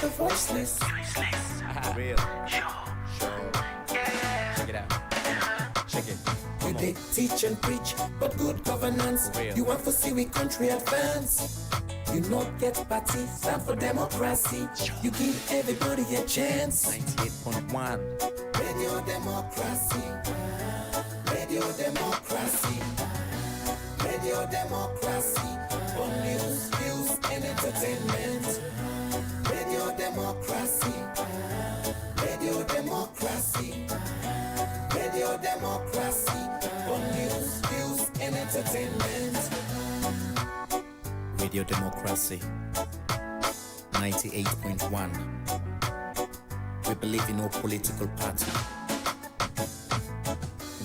the voiceless. Real. Show. Check it out. Check it. You did teach and preach, but good governance. You want to see we country advance. You not get party, stand for democracy. You give everybody a chance. 98.1. Radio Democracy. Radio Democracy. Radio Democracy. On news, views, and entertainment. Radio Democracy. Radio Democracy. Radio Democracy. On news, views, and entertainment. Radio Democracy 98.1. We believe in no political party.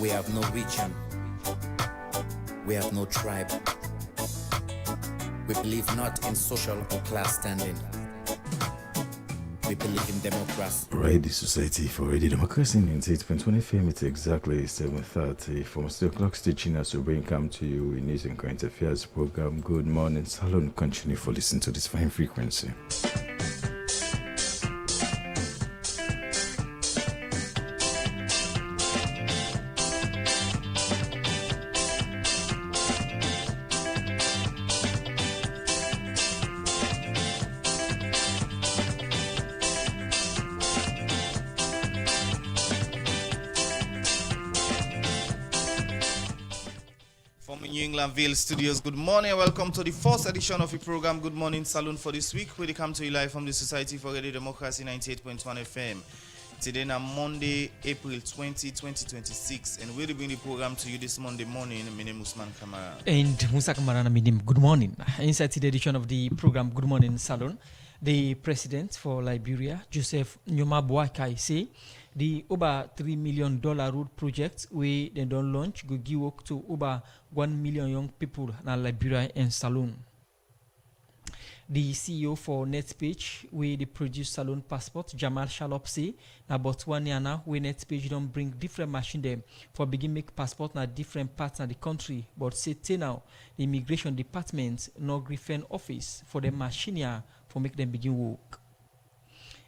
We have no region. We have no tribe. We believe not in social or class standing. We believe in democracy. Radio Society for Radio Democracy 98.1 FM. It's exactly 7:30 from Steel Clock Station as we come to you in News and Current Affairs program. Good morning, Salon. Continue for listening to this fine frequency. New Englandville Studios, good morning and welcome to the first edition of the program Good Morning Saloon for this week, where they come to you live from the Society for Radio Democracy 98.1 FM. Today on Monday, April 20, 2026, and we'll bring the program to you this Monday morning. My name is Usman Kamara. And Musa Kamara Namidim, good morning. Inside the edition of the program Good Morning Saloon, the president for Liberia, Joseph Nyoma Boakai, say the over $3 million road project we they don't launch go give work to over 1 million young people in Liberia and Saloon. The CEO for NetPage, where they produce Saloon passport, Jamal Shalop, say about 1 year now, where NetPage don't bring different machine them for begin make passport na different parts of the country. But say now, the immigration department no Griffin office for the machine here for make them begin work.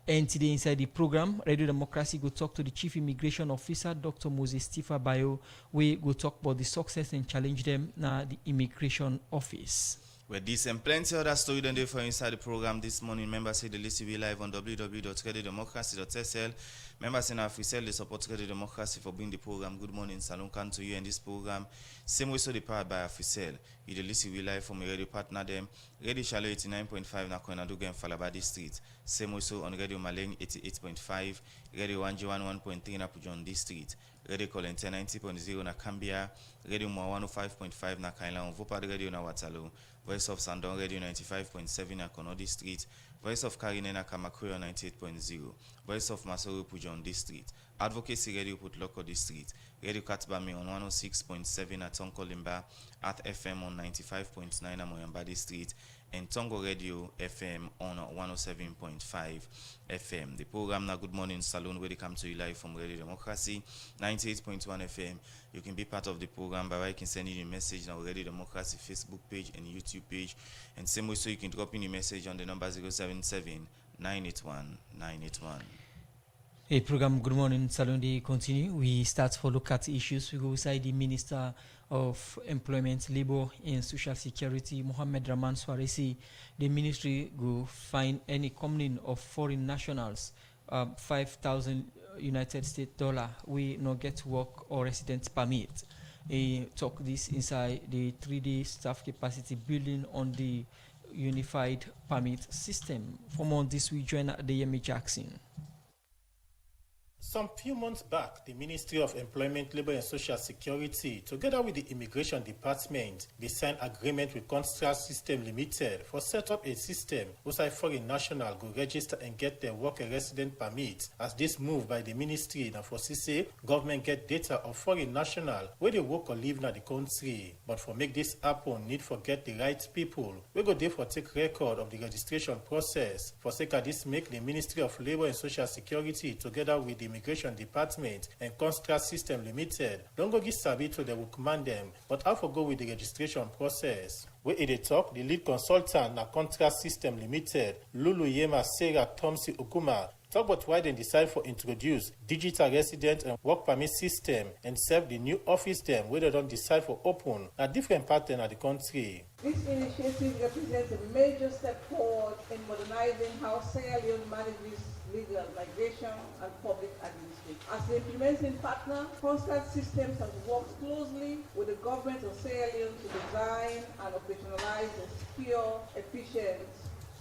And today inside the program, Radio Democracy go talk to the Chief Immigration Officer, Dr. Moses Tifa Bayo. We go talk about the success and challenge them na the Immigration Office. With this and plenty other story than they for inside the program this morning. Members say the list will be live on www.radiodemocracy.sl. Members in our free cell, they support Radio Democracy for bringing the program Good Morning Salon come to you in this program. Same way so they powered by our free cell. You the list will be live from a radio partner them. Radio Shallow 89.5 na Koinaduga and Falabadi Street. Same way so on Radio Maleng 88.5. Radio 1G11.3 na Pujondi Street. Radio Colente 90.0 na Cambia. Radio Mwa 105.5 na Kailan. Vopa Radio na Waterloo. Voice of Sandon Radio 95.7 na Konodi Street. Voice of Karine na Kamakuyo 98.0. Voice of Masoro Pujon District. Advocacy Radio Putloko District. Radio Katbami on 106.7 at Tonko Limba. At FM on 95.9 at Moyambadi Street. And Tongo Radio FM on 107.5 FM. The program na Good Morning Saloon where they come to you live from Radio Democracy 98.1 FM. You can be part of the program by you can send in a message on Radio Democracy Facebook page and YouTube page. And same way so you can drop in a message on the number 077 981 981. A program Good Morning Salon they continue. We start for look at issues. We go inside the Minister of Employment, Labor and Social Security, Mohammed Rahman Swaresi. The ministry go find any company of foreign nationals 5,000 United States dollar we no get work or residence permit. He talk this inside the 3D staff capacity building on the unified permit system. For more on this, we join Adeyemi Jackson. Some few months back, the Ministry of Employment, Labor and Social Security, together with the Immigration Department, they signed agreement with Construct System Limited for set up a system whose foreign national go register and get their work and resident permit. As this move by the ministry now for CC, government get data of foreign national where they work or live in the country. But for make this happen, need for get the right people. We go therefore take record of the registration process. For sake of this, make the Ministry of Labor and Social Security together with the Immigration Department and Construct System Limited don't go give sabi to they will command them, but how for go with the registration process. Where it talk, the lead consultant na Contract System Limited, Lulu Yema Sarah Tomsi Oguma, talk about why they decide for introduce digital resident and work permit system and serve the new office them where they don't decide for open a different pattern of the country. This initiative represents a major step forward in modernizing how Sierra Leone manages legal migration and public administration. As the implementing partner, Contract Systems has worked closely with the government of Sierra Leone to design and operationalize a secure, efficient,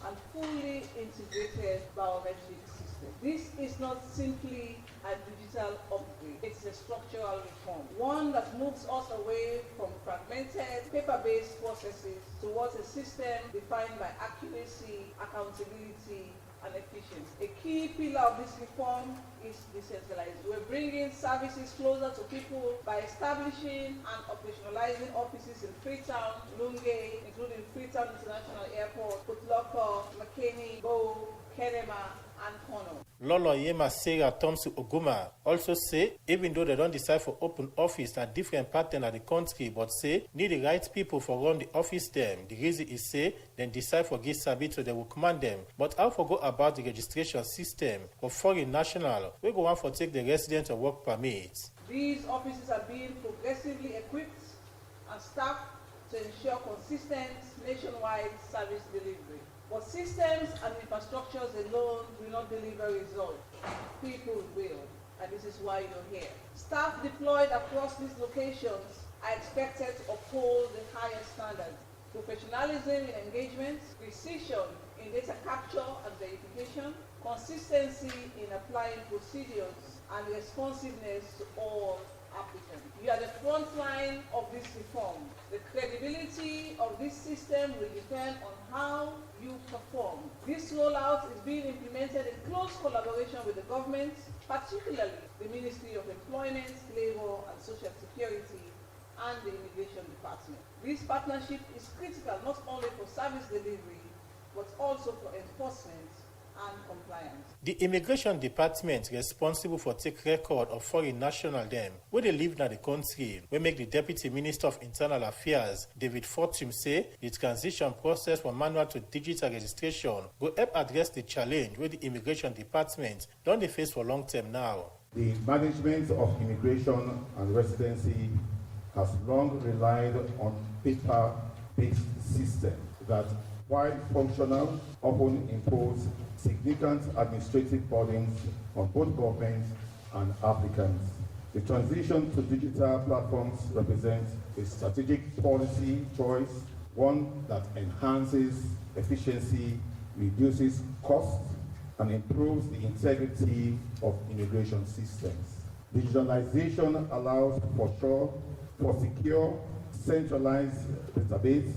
and fully integrated biometric system. This is not simply a digital upgrade, it's a structural reform, one that moves us away from fragmented, paper-based processes towards a system defined by accuracy, accountability, and efficiency. A key pillar of this reform is decentralized. We're bringing services closer to people by establishing and operationalizing offices in Freetown, Lungay, including Freetown International Airport, Putloko, McKinney, Bo, Kenema, and Kono. Lolo Yema Sarah Tomsi Oguma also say, even though they don't decide for open office at different pattern of the country, but say, need the right people for run the office them. The reason is say, then decide for give sabi to they will command them. But how for go about the registration system for foreign national, we go on for take the resident or work permits. These offices are being progressively equipped and staffed to ensure consistent nationwide service delivery. But systems and infrastructures alone will not deliver results. People will, and this is why you're here. Staff deployed across these locations are expected to uphold the highest standards. Professionalism in engagement, precision in data capture and verification, consistency in applying procedures, and responsiveness to all applicants. You are the front line of this reform. The credibility of this system will depend on how you perform. This rollout is being implemented in close collaboration with the government, particularly the Ministry of Employment, Labour and Social Security and the Immigration Department. This partnership is critical not only for service delivery, but also for enforcement and compliance. The Immigration Department responsible for take record of foreign national them where they live in the country, we make the Deputy Minister of Internal Affairs, David Fortune, say the transition process from manual to digital registration will help address the challenge where the Immigration Department don't they face for long term now. The management of immigration and residency has long relied on paper-based systems that, while functional, often impose significant administrative burdens on both governments and applicants. The transition to digital platforms represents a strategic policy choice, one that enhances efficiency, reduces costs, and improves the integrity of immigration systems. Digitalization allows for secure, centralized database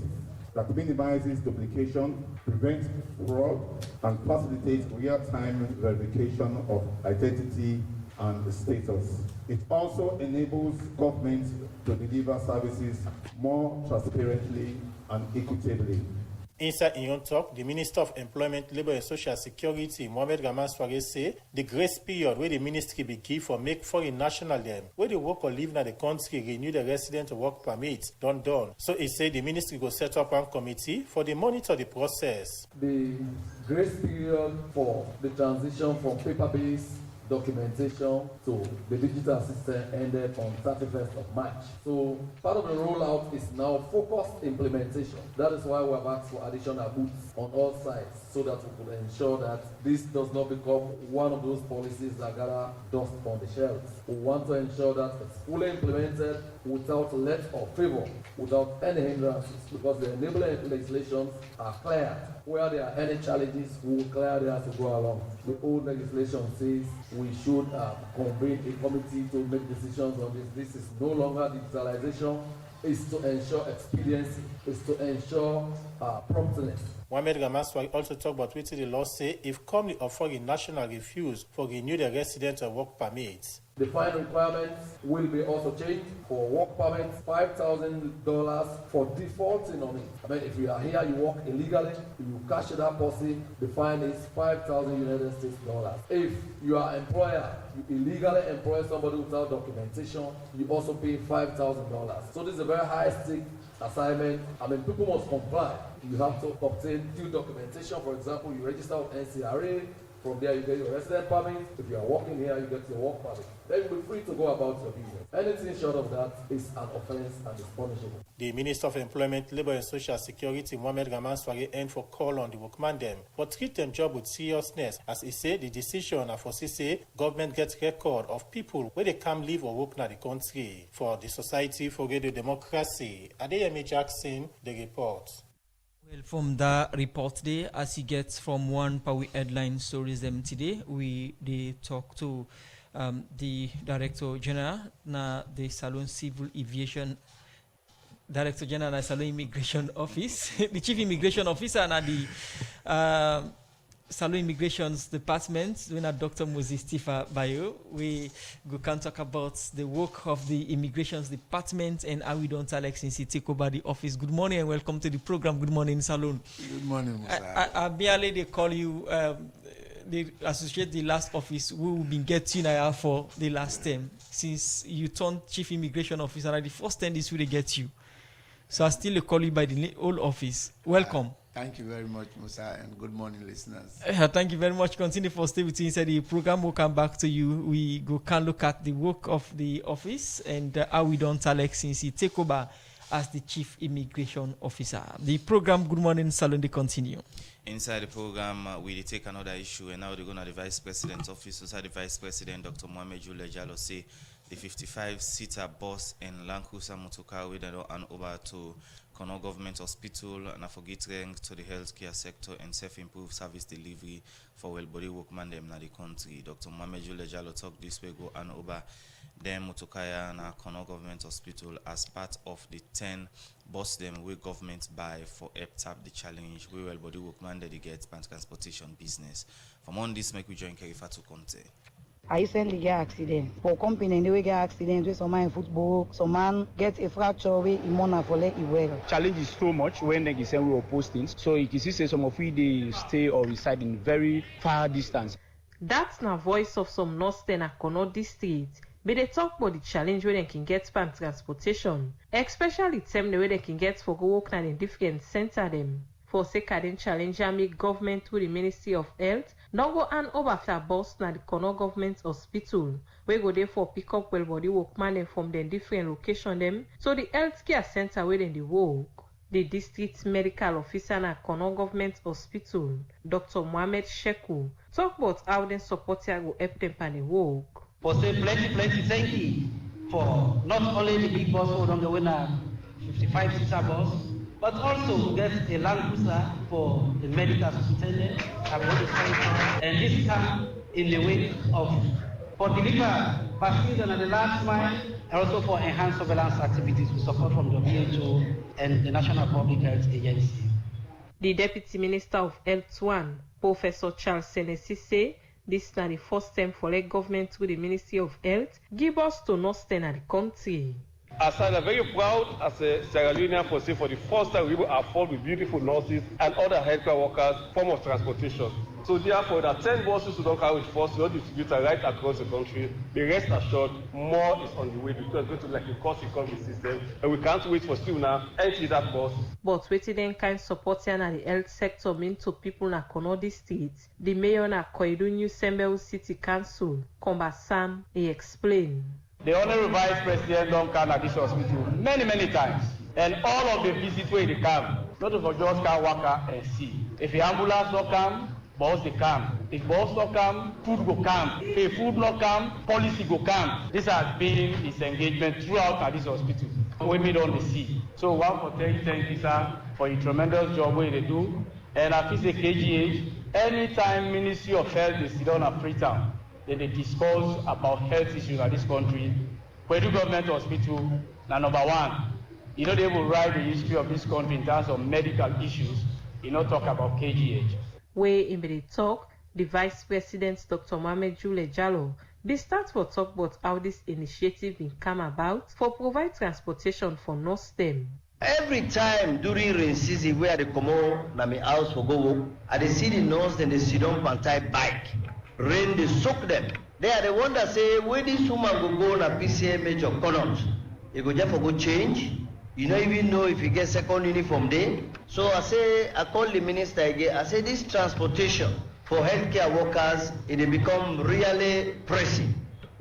that minimizes duplication, prevents fraud, and facilitates real-time verification of identity and status. It also enables governments to deliver services more transparently and equitably. Inside in your talk, the Minister of Employment, Labour and Social Security, Mohamed Gaman Sware, say the grace period where the ministry be give for make foreign national them, where they work or live in the country, renew the resident work permits, done. So he said the ministry will set up one committee for the monitor the process. The grace period for the transition from paper-based documentation to the digital system ended on 31st of March. So part of the rollout is now focused implementation. That is why we have asked for additional booths on all sides so that we could ensure that this does not become one of those policies that gather dust on the shelves. We want to ensure that it's fully implemented without let or favor, without any hindrances, because the enabling legislations are clear. Where there are any challenges, we will clear there to go along. The old legislation says we should convene a committee to make decisions on this. This is no longer digitalization. It's to ensure expediency. It's to ensure promptness. Mohamed Gamaswari also talked about what the law say if company or foreign national refuse for renew the resident or work permits. The fine requirements will be also changed for work permits, $5,000 for defaulting on it. I mean, if you are here, you work illegally, you catch that person, the fine is $5,000. If you are employer, you illegally employ somebody without documentation, you also pay $5,000. So this is a very high stake assignment. I mean, people must comply. You have to obtain due documentation. For example, you register with NCRA. From there, you get your resident permit. If you are working here, you get your work permit. Then you'll be free to go about your business. Anything short of that is an offense and is punishable. The Minister of Employment, Labour and Social Security, Mohamed Raman Sware, aimed for call on the workman them, but treat them job with seriousness. As he said, the decision of say government gets record of people where they come live or work in the country. For the Society for Radio Democracy, Adeyemi Jackson, the report. Well, from the report there, as he gets from one power headline stories them today, they talk to the Director General na the Salon Civil Aviation Director General na Salon Immigration Office, the Chief Immigration Officer na the Salon Immigrations Department, we have Dr. Moses Tifa Bayo. We can talk about the work of the Immigrations Department and how we don't Alex since he take over the office. Good morning and welcome to the program. Good morning, Salon. Good morning, Musa. I barely they call you they associate the last office we will be getting here for the last term. Since you turned Chief Immigration Officer, and the first term is where they get you. So I still call you by the old office. Welcome. Thank you very much, Musa, and good morning, listeners. Thank you very much. Continue for stay with you inside the program. We'll come back to you. We can look at the work of the office and how we don't Alex since he take over as the Chief Immigration Officer. The program, Good Morning Salon, they continue. Inside the program, we take another issue, and now they go to the Vice President's office. Inside the Vice President, Dr. Mohamed Jule Jalo, say the 55-seater bus and Land Cruiser motorcar we hand over to Kono Government Hospital and forget rank to the healthcare sector and self-improved service delivery for well-body workman them in the country. Dr. Mohamed Jule Jalo talk this way go and over them motorcar and Kono Government Hospital as part of the 10 bus them we government buy for tap the challenge we well-body workman that they get transportation business. From on this, make we join Kerifa to Conte. I recently get accident. For company, they get accident with some man in football, some man get a fracture with imona for leg well. Challenge is so much when they say we oppose things. So you can see some of we they stay or reside in very far distance. That's the voice of some North and Kono district. But they talk about the challenge where they can get pan transportation, especially them the way they can get for go work in different center them. For second challenge, make government with the Ministry of Health now go and over after bus na the Kono Government Hospital. We go there for pick up well body workman from the different location them. So the healthcare center where they work. The district medical officer na Kono Government Hospital, Dr. Mohamed Sheku, talk about how them support here go help them pan the work. For say plenty thank you for not only the big bus on the winner 55-seater bus, but also get a Land Cruiser for the medical superintendent and this come in the way of for deliver vaccines on the last mile and also for enhanced surveillance activities with support from WHO and the National Public Health Agency. The Deputy Minister of Health 1, Professor Charles Senesi, say this is the first time for the government with the Ministry of Health give us to Northern and the country. As I'm very proud as a Sierra Leonean for the first time we will afford with beautiful nurses and other healthcare workers form of transportation. So therefore, the 10 buses we don't carry with force, we don't distribute right across the country. Be rest assured, more is on the way because it's going to like a cost economy system, and we can't wait for still now empty that bus. But waiting then kind support and the health sector mean to people na Kono district. The mayor na Koidunyu Sembeu City Council, Komba Sam, he explained. The Honorable Vice President don't come at this hospital many times. And all of the visits where they come, not for just can worker and see. If the ambulance don't come, bus they come. If bus don't come, food go come. If food not come, policy go come. This has been his engagement throughout at this hospital. We meet on the sea. So one for thank you, sir, for a tremendous job where they do. And I feel say KGH, anytime Ministry of Health is sit down at Freetown, then they discuss about health issues in this country. Kwedu Government Hospital, now number one, they will write the history of this country in terms of medical issues, talk about KGH. Where in the talk, the Vice President, Dr. Mohamed Jule Jalo, they start for talk about how this initiative will come about for provide transportation for Northern. Every time during rain season where they come out na my house for go work, I they see the nurse then they sit down on type bike. Rain they soak them. They are the one that say where this woman go na PCMH or Connaught. You go just for go change You don't even know if you get second uniform there. So I called the minister again. I say this transportation for healthcare workers, it become really pressing.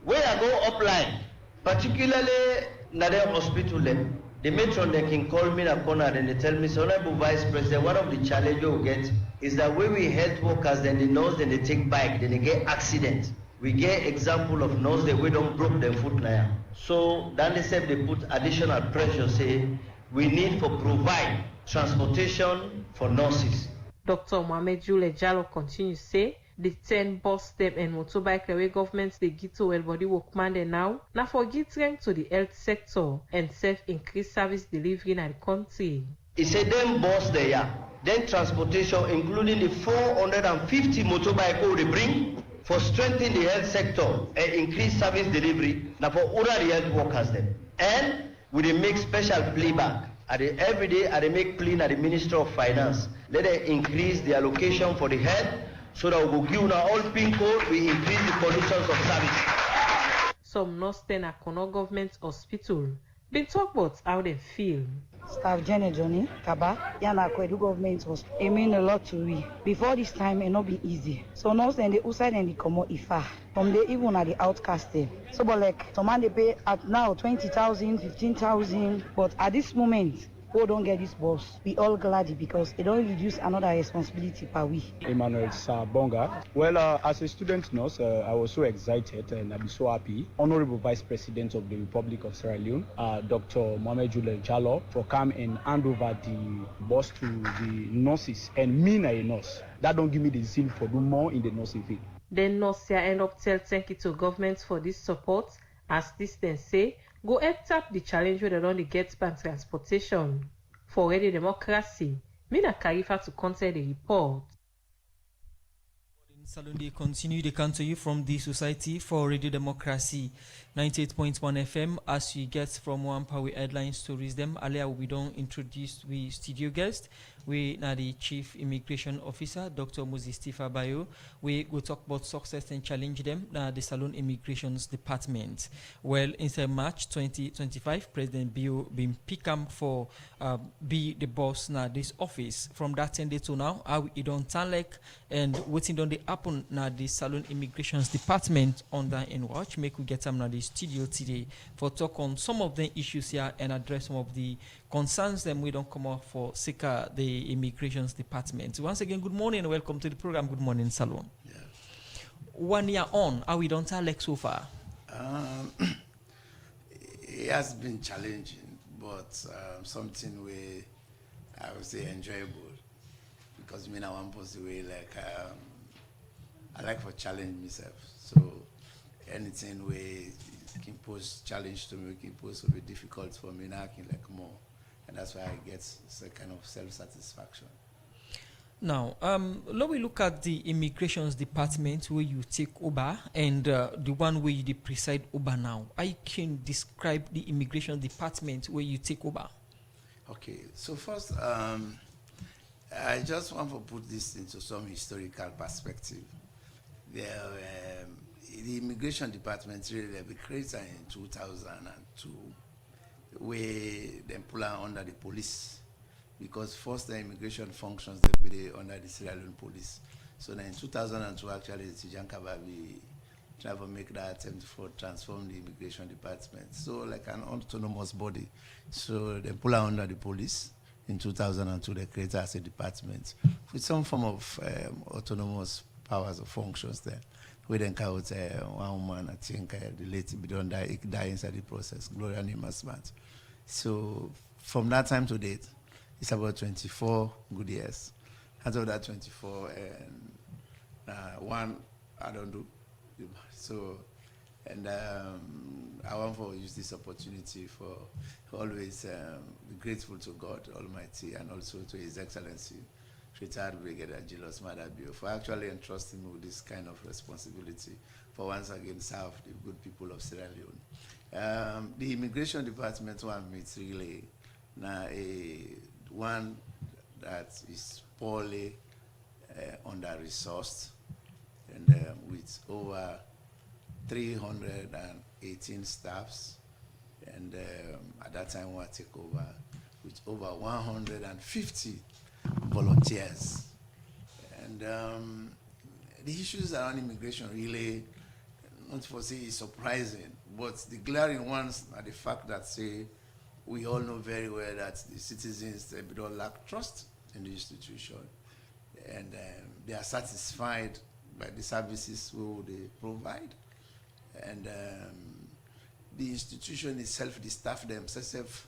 Where I go upline, particularly Nadel Hospital, the matron they can call me in a corner and they tell me, so Honorable Vice President, one of the challenges we get is that when we health workers, then the nurse, then they take bike, then they get accident. We get example of nurse that we don't broke their foot now. So then they said they put additional pressure, say we need to provide transportation for nurses. Dr. Mohamed Jule Jallo continues say the 10 bus step and motorbike railway governments they give to everybody workman there now for give strength to the health sector and self increase service delivery in the country. He said them bus there, then transportation including the 450 motorbike they bring for strengthening the health sector and increase service delivery now for all the health workers then. And we they make special playback. Every day they make plea at the Minister of Finance. Let them increase the allocation for the health so that we will give now all PIN code, we increase the conditions of service. Some Northern Akono government hospital been talk about how they feel. Staff Jenny Johnny, Kaba, Yana Kwedu government was aiming a lot to we. Before this time, it not be easy. So now then the outside and the Komo Ifa. From the even at the outcast there. So but like some man they pay at now 20,000, 15,000. But at this moment, who don't get this bus, we all glad because it don't reduce another responsibility per week. Emmanuel Sabonga. Well, as a student nurse, I was so excited and I'd be so happy. Honorable Vice President of the Republic of Sierra Leone, Dr. Mohamed Jule Jallo, for come and hand over the bus to the nurses and me a nurse. That don't give me the zeal for do more in the nursing field. Then nurse here end up tell thank you to government for this support. As this then say, go and tap the challenge where they don't get by transportation. For Radio Democracy, Mina Karifa to counter the report. Salon they continue to come to you from the Society for Radio Democracy 98.1 FM as we get from one power headline stories them. Earlier we don't introduce we studio guest. We now the Chief Immigration Officer, Dr. Moses Tifabayo. We go talk about success and challenge them. Now the Salon Immigrations Department. Well, in March 2025, President Bio been pick up for be the boss now this office. From that 10 day to now, how it don't turn like and waiting on the happen now the Salon Immigrations Department under in watch. Make we get them now the studio today for talk on some of the issues here and address some of the concerns them we don't come up for SICA, the Immigrations Department. Once again, good morning and welcome to the program. Good morning, Salon. Yeah. 1 year on, how we don't tell like so far? It has been challenging, but something we I would say enjoyable because me now one positive way like I like for challenge myself. So anything we can pose challenge to me, can pose will be difficult for me now. I can like more. And that's why I get a kind of self-satisfaction. Now, let we look at the Immigrations Department where you take over and the one where you preside over now. I can describe the Immigration Department where you take over. Okay, so first, I just want to put this into some historical perspective. The Immigration Department really was created in 2002. Where they pull out under the police because first the immigration functions they be under the Sierra Leone police. So then in 2002 actually Tijan Kababi tried to make that attempt for transform the immigration department. So like an autonomous body. So they pull out under the police. In 2002 they created as a department with some form of autonomous powers or functions there. We then count one woman, I think the late Bidon die inside the process, Gloria Nimasmat. So from that time to date, it's about 24 good years. Out of that 24, one I don't do. So, and I want to use this opportunity for always be grateful to God Almighty and also to His Excellency, retired Brigadier Julius Maada Bio, for actually entrusting me with this kind of responsibility for once again serve the good people of Sierra Leone. The Immigration Department one meets really now one that is poorly under-resourced and with over 318 staffs. And at that time, we take over with over 150 volunteers. And the issues around immigration really, not for say is surprising, but the glaring ones are the fact that, say, we all know very well that the citizens, they don't lack trust in the institution, and they are satisfied by the services they provide. And the institution itself, the staff themselves,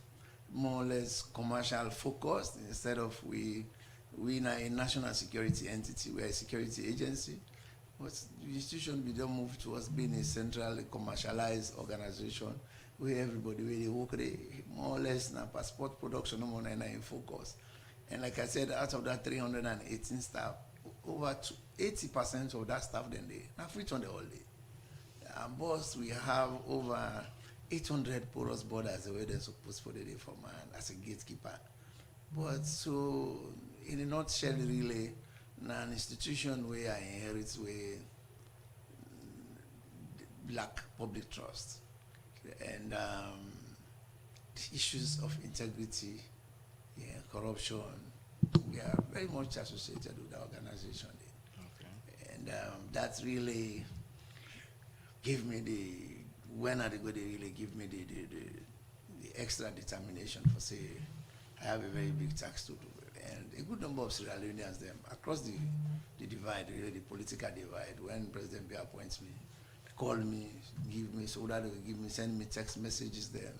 more or less commercial focused, instead of we are a national security entity, we're a security agency. But the institution we don't move towards being a centrally commercialized organization where everybody really work more or less now passport production no more in focus. And like I said, out of that 318 staff, over 80% of that staff then they now free on the whole day. Boss, we have over 800 porous borders where they're supposed for the day for man as a gatekeeper. But so in a nutshell, really, an institution where I inherit where lack public trust and the issues of integrity, corruption, we are very much associated with the organization. Okay. And that really gave me when are they going to really give me the extra determination for say, I have a very big task to do. And a good number of Sierra Leoneans, them across the divide, really the political divide, when President Biya appoints me, call me, give me, so that they will give me, send me text messages then,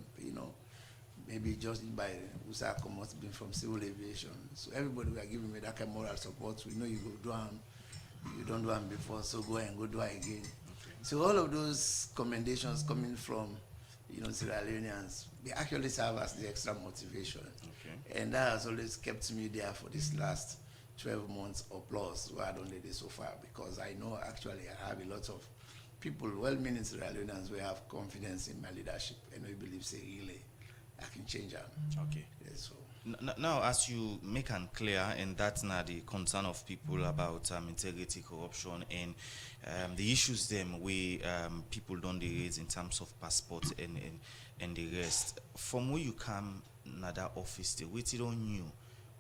maybe just by USA Commerce being from civil aviation. So everybody were giving me that kind of moral support. We know you go do them, you don't do them before, so go and go do it again. Okay. So all of those commendations coming from, Sierra Leoneans, they actually serve as the extra motivation. Okay. And that has always kept me there for this last 12 months or plus where I don't do this so far, because I know actually I have a lot of people, well-meaning Sierra Leoneans, who have confidence in my leadership and we believe, say, really, I can change them. Okay. Yeah, so. Now, as you make it clear, and that's not the concern of people about integrity, corruption, and the issues them we people don't raise in terms of passports and the rest. From where you come, another office, the what you don't know,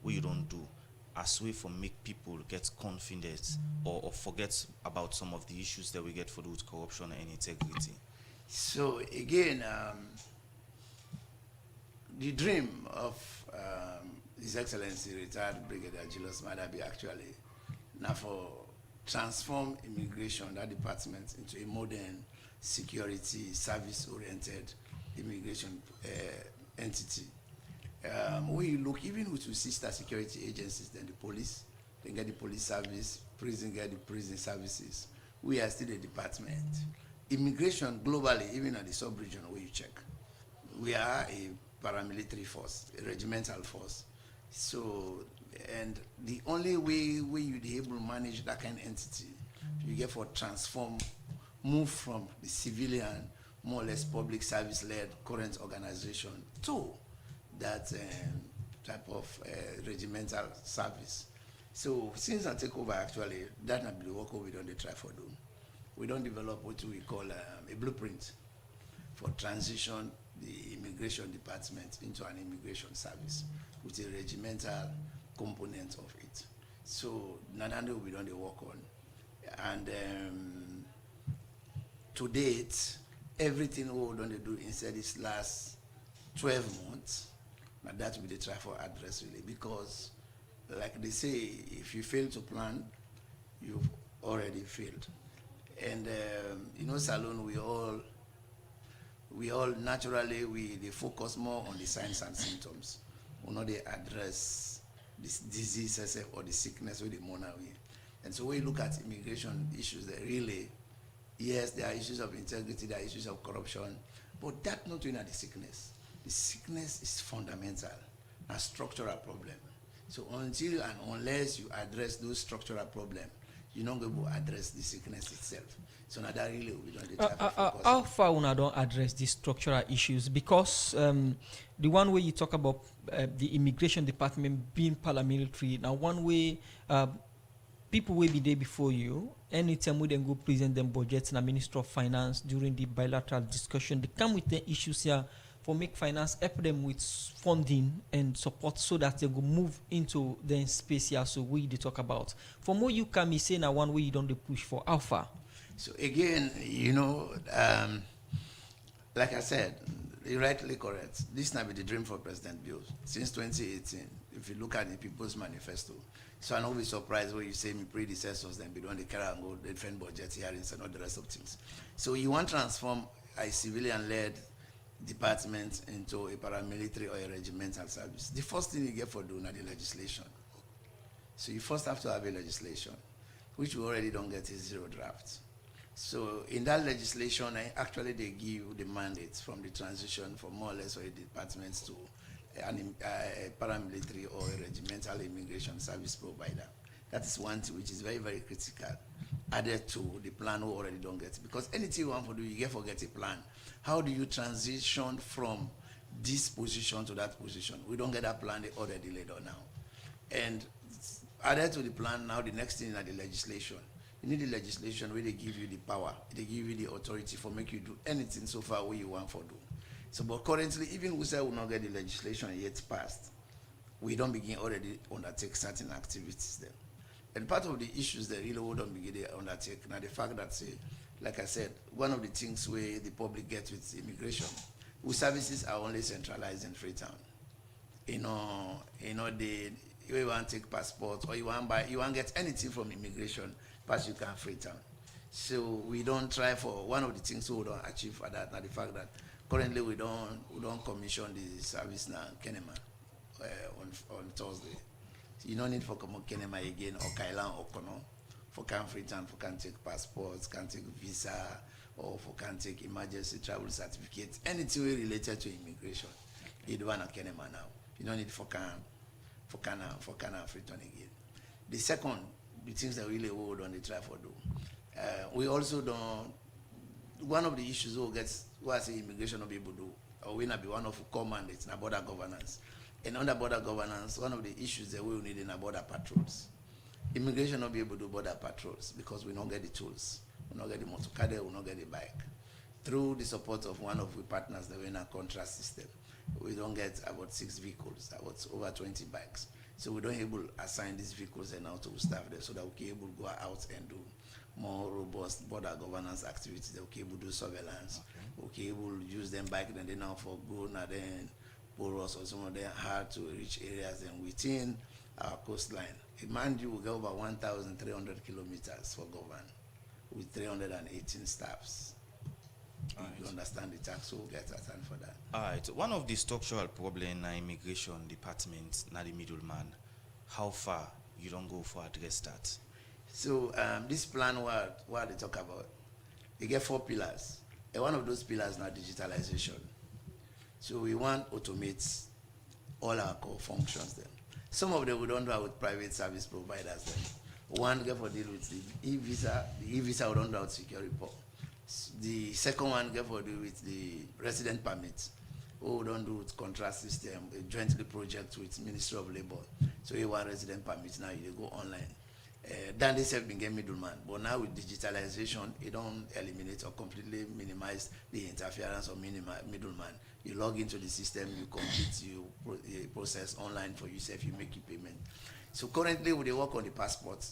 what you don't do, as way for make people get confidence or forget about some of the issues that we get for those corruption and integrity. So again, the dream of His Excellency retired Brigadier Julius Madabi actually now for transform immigration, that department, into a modern security service-oriented immigration entity. When you look, even with sister security agencies, then the police, then get the police service, prison get the prison services. We are still a department. Immigration globally, even at the sub-region where you check, we are a paramilitary force, a regimental force. So, and the only way you'd be able to manage that kind of entity, you get for transform, move from the civilian, more or less public service-led current organization to that type of regimental service. So since I take over, actually, that not be the work we don't try for do. We don't develop what we call a blueprint for transition the immigration department into an immigration service with a regimental component of it. So Nanando we don't work on. And to date, everything we don't do inside this last 12 months, now that will be the try for address really, because like they say, if you fail to plan, you've already failed. And Salone, we all naturally, they focus more on the signs and symptoms. We know they address this disease or the sickness with the monarchy. And so when you look at immigration issues, they really, yes, there are issues of integrity, there are issues of corruption, but that's not really the sickness. The sickness is fundamental, a structural problem. So until and unless you address those structural problems, you're not going to address the sickness itself. So now that really we don't how far una don't address these structural issues? Because the one way you talk about the immigration department being paramilitary, now one way people will be there before you, anytime we then go present them budgets and the Minister of Finance during the bilateral discussion, they come with the issues here for make finance help them with funding and support so that they go move into the space here. So we they talk about. For more you can be saying one way you don't push for alpha. So again, like I said, you're rightly correct. This might be the dream for President Bill since 2018. If you look at the People's Manifesto, so I don't be surprised when you say my predecessors then be doing the carry and go defend budget hearings and all the rest of things. So you want to transform a civilian-led department into a paramilitary or a regimental service. The first thing you get for doing is the legislation. So you first have to have a legislation, which we already don't get a zero draft. So in that legislation, actually they give the mandates from the transition from more or less for a departments to a paramilitary or a regimental immigration service provider. That is one thing which is very, very critical, added to the plan we already don't get. Because anything you want to do, you get forget a plan. How do you transition from this position to that position? We don't get that plan, they already laid on now. And added to the plan now, the next thing is the legislation. You need the legislation where they give you the power, they give you the authority for make you do anything so far where you want for do. So, but currently, even we say we not get the legislation yet passed, we don't begin already undertake certain activities there. And part of the issues that really we don't begin to undertake now the fact that, say, like I said, one of the things where the public gets with immigration, whose services are only centralized in Freetown. You want to take passports or you want to get anything from immigration, pass you can Freetown. So we don't try for one of the things we don't achieve for that. Now the fact that currently we don't commission the service now Kenema on Thursday. So you don't need for come Kenema again or Kailan or Kono for can Freetown for can take passports, can take visa or for can take emergency travel certificates, anything related to immigration. You don't want a Kenema now. You don't need for can Freetown again. The second, the things that really we don't try for do. We also don't. One of the issues we get, what I say immigration will be able to do, or we not be one of the core mandates in border governance. And under border governance, one of the issues that we will need in our border patrols. Immigration will be able to do border patrols because we don't get the tools, we don't get the motorcade, we don't get the bike. Through the support of one of the partners that we're in a contract system, we don't get about 6 vehicles, about over 20 bikes. So we don't able to assign these vehicles and now to staff there so that we can able to go out and do more robust border governance activities. That we can able to do surveillance. Okay. We can able to use them back then they now for good and then porous or some of them hard to reach areas and within our coastline. Mind you, we go over 1,300 kilometers for govern with 318 staffs. Right. You understand the tax, so we'll get a time for that. All right. One of the structural problems in the immigration department, not the middleman, how far you don't go for address that? So this plan, what they talk about, they get 4 pillars. And one of those pillars now digitalization. So we want to automate all our core functions then. Some of them we don't do with private service providers then. One get for deal with the e-visa. The e-visa we don't do with secure report. The second one get for deal with the resident permits. We don't do with contract system, a jointly project with Ministry of Labor. So you want resident permits now, you go online. Then they have been getting middleman, but now with digitalization, it don't eliminate or completely minimize the interference of middleman. You log into the system, you complete your process online for yourself, you make your payment. So currently, we work on the passport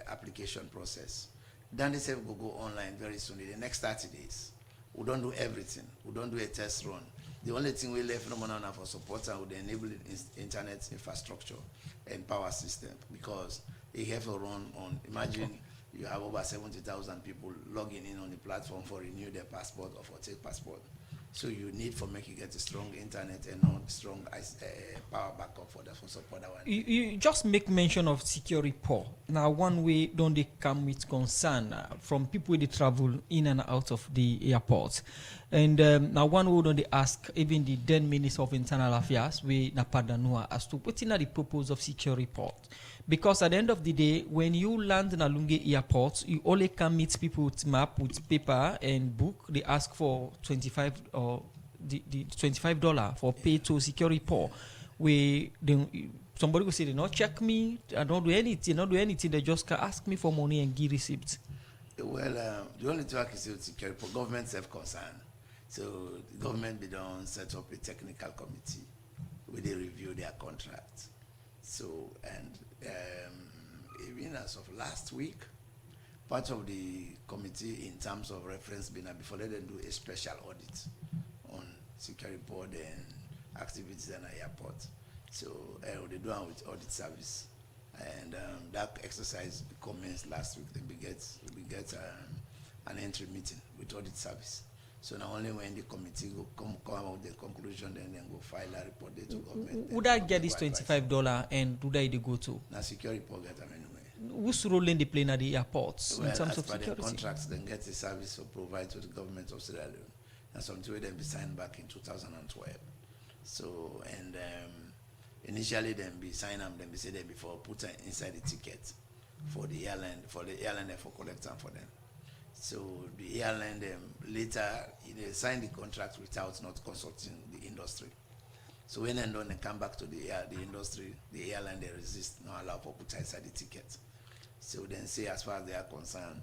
application process. Then they say we'll go online very soon, in the next 30 days. We don't do everything. We don't do a test run. The only thing we left no now for support and would enable internet infrastructure and power system because it have to run on, imagine you have over 70,000 people logging in on the platform for renew their passport or for take passport. So you need for make you get a strong internet and not strong power backup for that for support that one. You just make mention of secure report. Now one way don't they come with concern from people they travel in and out of the airport. And now one way don't they ask even the then Minister of Internal Affairs we Napadanua as to what's in the purpose of secure report. Because at the end of the day, when you land in Alunge Airport, you only can meet people with map, with paper and book. They ask for $25 or the $25 for pay to secure report. Somebody will say, they not check me, I don't do anything, they just can ask me for money and give receipts. Well, the only thing I can say with secure report, government self-concern. So the government be done set up a technical committee where they review their contract. So, and even as of last week, part of the committee in terms of reference been before they do a special audit on security board and activities in the airport. So they do it with audit service. And that exercise commenced last week. Then we get an entry meeting with audit service. So now only when the committee come out with the conclusion, then go file a report to government. Would I get this $25 and do they go to? Now security report get them anyway. Whose role in the plane at the airports well, in terms of security? security? The contracts then get a service for provide to the government of Sierra Leone. And something will then be signed back in 2012. So and initially then be sign them, then be say them before put inside the ticket for the airline for collect them for them. So the airline later they sign the contract without not consulting the industry. So when they don't come back to the industry, the airline they resist, not allow for put inside the ticket. So then say as far as they are concerned,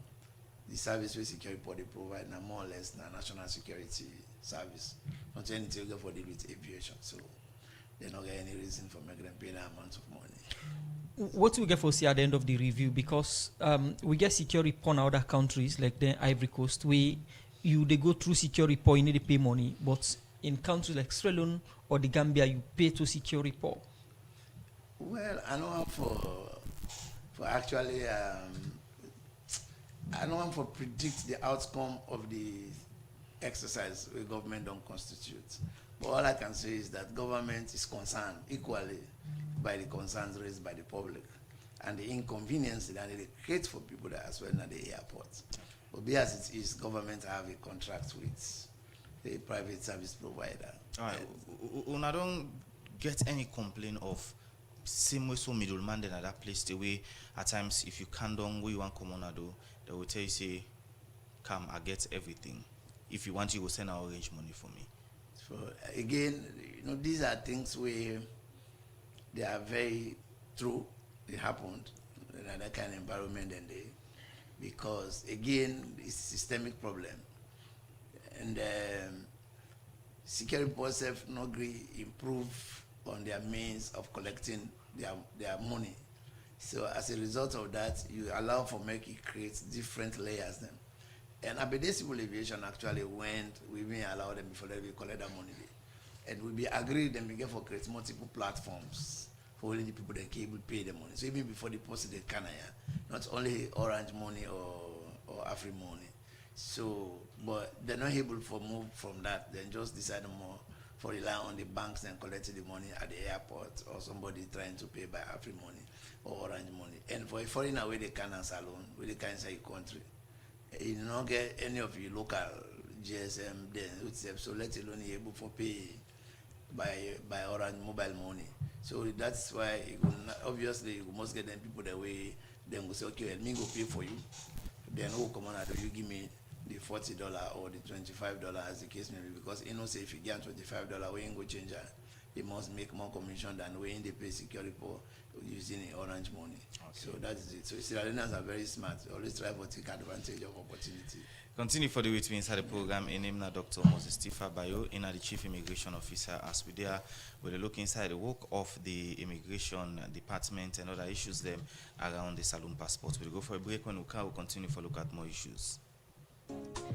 the service with security body provide now more or less na national security service. Not anything for deal with aviation. So they don't get any reason for making them pay that amount of money. What we get for see at the end of the review, because we get security upon other countries like the Ivory Coast, they go through security report, you need to pay money, but in countries like Sierra Leone or the Gambia, you pay to security report. Well, I know for actually, I don't want to predict the outcome of the exercise the government don't constitute. But all I can say is that government is concerned equally by the concerns raised by the public and the inconvenience that it creates for people that as well at the airport. But be as it is, government have a contract with the private service provider. All right. Una don't get any complaint of same way so middleman than at that place the way at times if you can't do what you want come on do, they will tell you say, come, I get everything. If you want, you will send our arrange money for me. So again, these are things where they are very true. It happened in that kind of environment and because again, it's a systemic problem. And security forces have not really improved on their means of collecting their money. So as a result of that, you allow for it creates different layers then. And Abede Civil Aviation actually went, we may allow them before they will collect that money. And we be agreed them we get for create multiple platforms for only the people that can able to pay the money. So even before deposit the Canaya, not only Orange money or Afri money. So, but they're not able to move from that, then just decide more for rely on the banks and collecting the money at the airport or somebody trying to pay by Afri money or Orange money. And for a foreigner where they can answer loan, where they can inside your country, you don't get any of your local GSM then, so let alone you able to pay by Orange mobile money. So that's why obviously you must get them people that way. Then go say, okay, let me go pay for you. Then who come on, you give me the $40 or the $25 as the case may be, because you know say if you get $25, we ain't go change that. You must make more commission than when they pay security for using Orange money. Okay. So that is it. So Sierra Leoneans are very smart. They always try to take advantage of opportunity. Continue for the way to inside the program. In name now Dr. Moses Tifa Bayo, in the Chief Immigration Officer, as we there, we'll look inside the work of the Immigration Department and other issues them around the Saloon passport. We'll go for a break. When we come, we'll continue for look at more issues.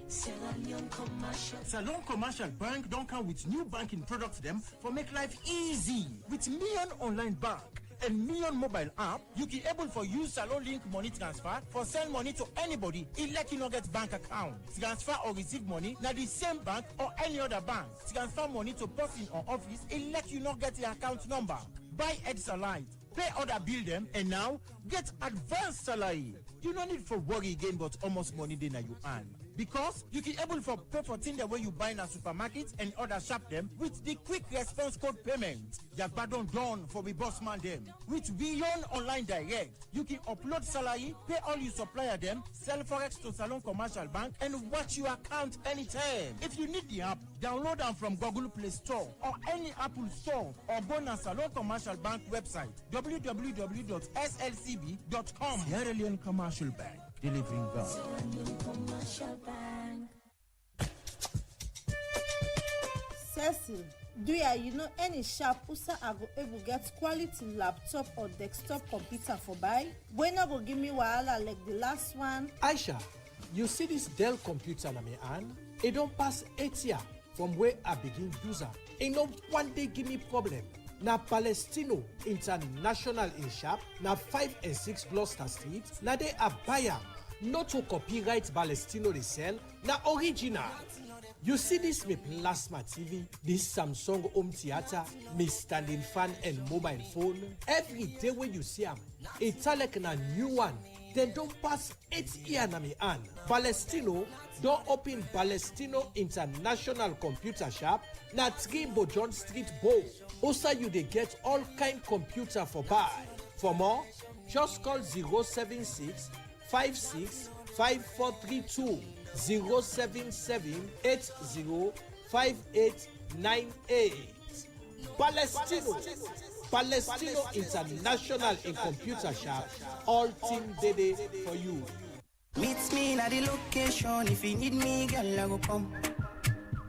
Salon Commercial Bank don't come with new banking products them for make life easy. With Million Online Bank and Million Mobile app, you can able for use Salon Link money transfer for send money to anybody. It let you not get bank account. Transfer or receive money now the same bank or any other bank. Transfer money to person or office. It let you not get the account number. Buy Edsalight, pay other bill them, and now get advanced salary. You don't need for worry again, but almost money then you earn. Because you can able for pay for things the way you buy in a supermarket and other shop them with the quick response code payment. Your pardon done for the boss man them. With Beyond Online Direct, you can upload salary, pay all your supplier them, sell forex to Salon Commercial Bank, and watch your account anytime. If you need the app, download them from Google Play Store or any Apple Store, or go to Salon Commercial Bank website www.slcb.com. Sierra Leone Commercial Bank, delivering value. person do ya any sharp usa I go able get quality laptop or desktop computer for buy wey no go give me wahala like the last one. Aisha, you see this Dell computer na me hand? It don't pass 8 years from where I begin use am. E no one day give me problem. Na Palestino International in shop, na 5 and 6 Gloucester Street, na they a buyer. Not to copyright Palestino they sell, na original. You see this me plasma TV, this Samsung home theater, me standing fan and mobile phone. Every day when you see them, it's like na new one. They don't pass 8 years na me hand. Palestino don't open Palestino International Computer Shop na 3 Bojon Street Bow. Also you they get all kind computer for buy. For more, just call 076 56 5432 077 80 5898. Palestino International in Computer Shop. All team day for you. Meet me at the location. If you need me, girl, I go come.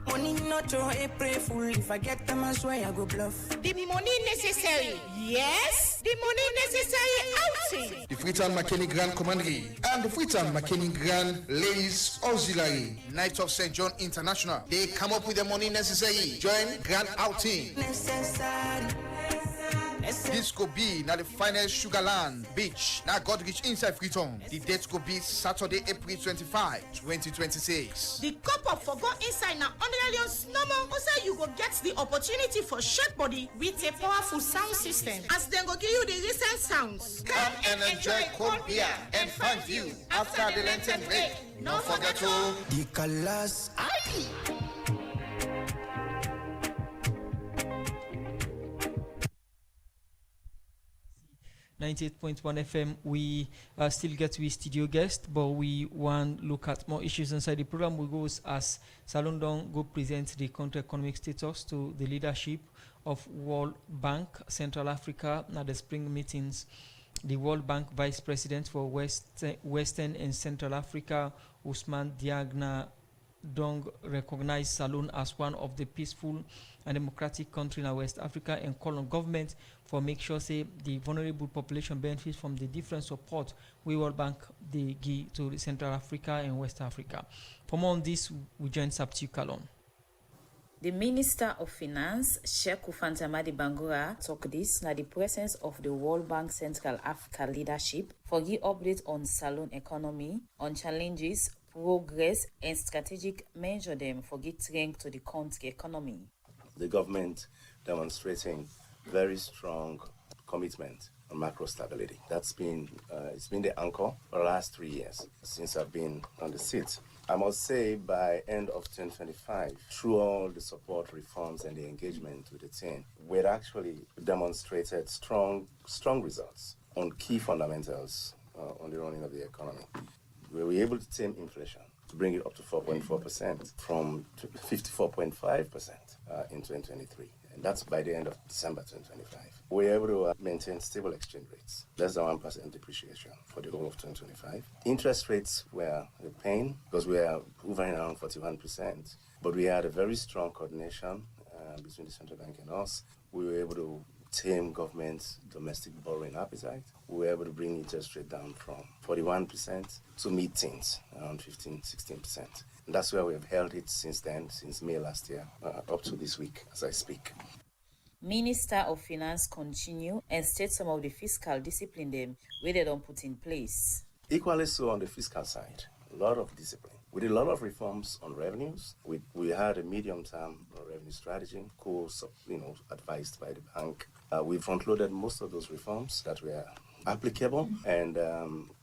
Money not to April fool. If I get them, I swear I go bluff. The money necessary. Yes, the money necessary outing. The Freetown McKinney Grand Commandery and the Freetown McKinney Grand Ladies Auxiliary Knights of St. John International. They come up with the money necessary. Join Grand Outing. Necessary. This could be now the finest Sugarland Beach. Now God reach inside Freetown. The date could be Saturday, April 25, 2026. The couple for go inside now 100 million snowman. Also, you go get the opportunity for shake body with a powerful sound system. As they go give you the recent sounds. Come and enjoy cold beer and fun view after the Lenten break. Don't forget to the colors. 98.1 FM, we still get with studio guest, but we want to look at more issues inside the program. We go as Salon Dong go present the country economic status to the leadership of World Bank Central Africa at the spring meetings. The World Bank Vice President for Western and Central Africa, Ousmane Diagna Dong, recognized Salon as one of the peaceful and democratic country in West Africa and call on government for make sure say the vulnerable population benefits from the different support we World Bank they give to Central Africa and West Africa. For more on this, we join Sabtiu Kalon. The Minister of Finance, Sheku Fantamadi Bangura, talk this na the presence of the World Bank Central Africa leadership for give update on Salon economy, on challenges, progress, and strategic measure them for give strength to the country economy. The government demonstrating very strong commitment on macro stability. That's been it's been the anchor for the last 3 years since I've been on the seat. I must say by end of 2025, through all the support reforms and the engagement with the team, we'd actually demonstrated strong results on key fundamentals on the running of the economy. We were able to tame inflation to bring it up to 4.4% from 54.5% in 2023. And that's by the end of December 2025. We were able to maintain stable exchange rates, less than 1% depreciation for the whole of 2025. Interest rates were a pain because we are hovering around 41%, but we had a very strong coordination between the central bank and us. We were able to tame government's domestic borrowing appetite. We were able to bring interest rate down from 41% to mid-teens, around 15-16%. And that's where we have held it since then, since May last year, up to this week as I speak. Minister of Finance continue and state some of the fiscal discipline them where they don't put in place. Equally so on the fiscal side, a lot of discipline. We did a lot of reforms on revenues. We had a medium-term revenue strategy, course, advised by the bank. We front-loaded most of those reforms that were applicable, and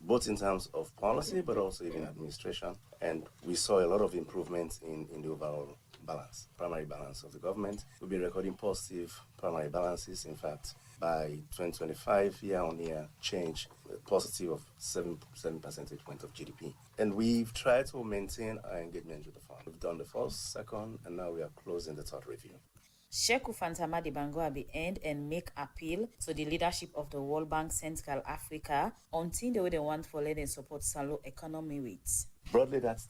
both in terms of policy, but also even administration. And we saw a lot of improvements in the overall balance, primary balance of the government. We've been recording positive primary balances. In fact, by 2025, year-on-year change, positive of 7 percentage points of GDP. And we've tried to maintain our engagement with the fund. We've done the first, second, and now we are closing the third review. Sheku Fantamadi Bangura be end and make appeal to the leadership of the World Bank Central Africa until the way they want for let and support Salo economy with. Broadly, that's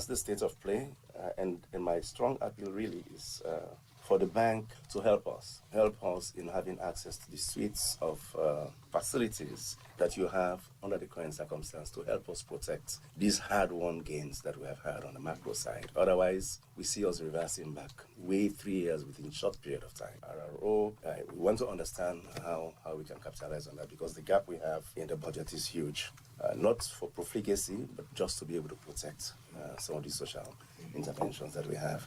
the state of play, and my strong appeal really is for the bank to help us in having access to the suites of facilities that you have under the current circumstance to help us protect these hard-won gains that we have had on the macro side. Otherwise, we see us reversing back way 3 years within a short period of time. RRO, we want to understand how we can capitalize on that, because the gap we have in the budget is huge. Not for profligacy, but just to be able to protect some of the social interventions that we have.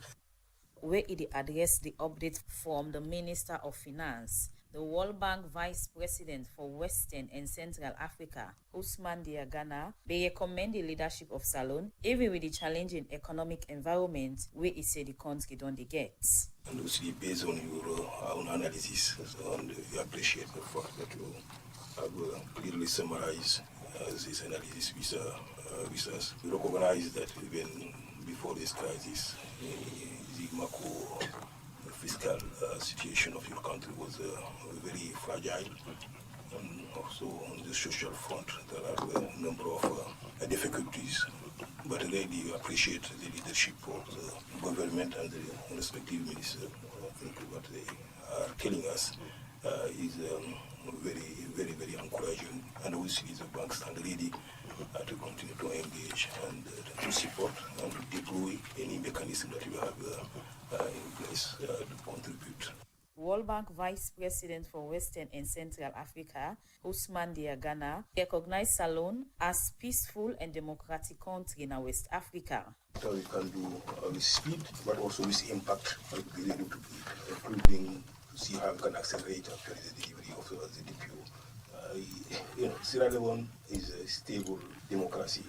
Where it addressed the update from the Minister of Finance, the World Bank Vice President for Western and Central Africa, Usman Diagana, they recommend the leadership of Salone, even with the challenging economic environment where it said the country don't get. And also based on your own analysis, and we appreciate the fact that you have clearly summarized this analysis with us. We recognize that even before this crisis, the macro fiscal situation of your country was very fragile. And also on the social front, there are a number of difficulties. But really, we appreciate the leadership of the government and the respective ministers. I think what they are telling us is very, very, very encouraging. And we see the bank stand ready to continue to engage and to support and to deploy any mechanism that you have in place to contribute. World Bank Vice President for Western and Central Africa, Usman Diagana, recognized Salone as peaceful and democratic country in West Africa. What we can do with speed, but also with impact, we will be able to be including to see how we can accelerate actually the delivery of the DPO. Sierra Leone is a stable democracy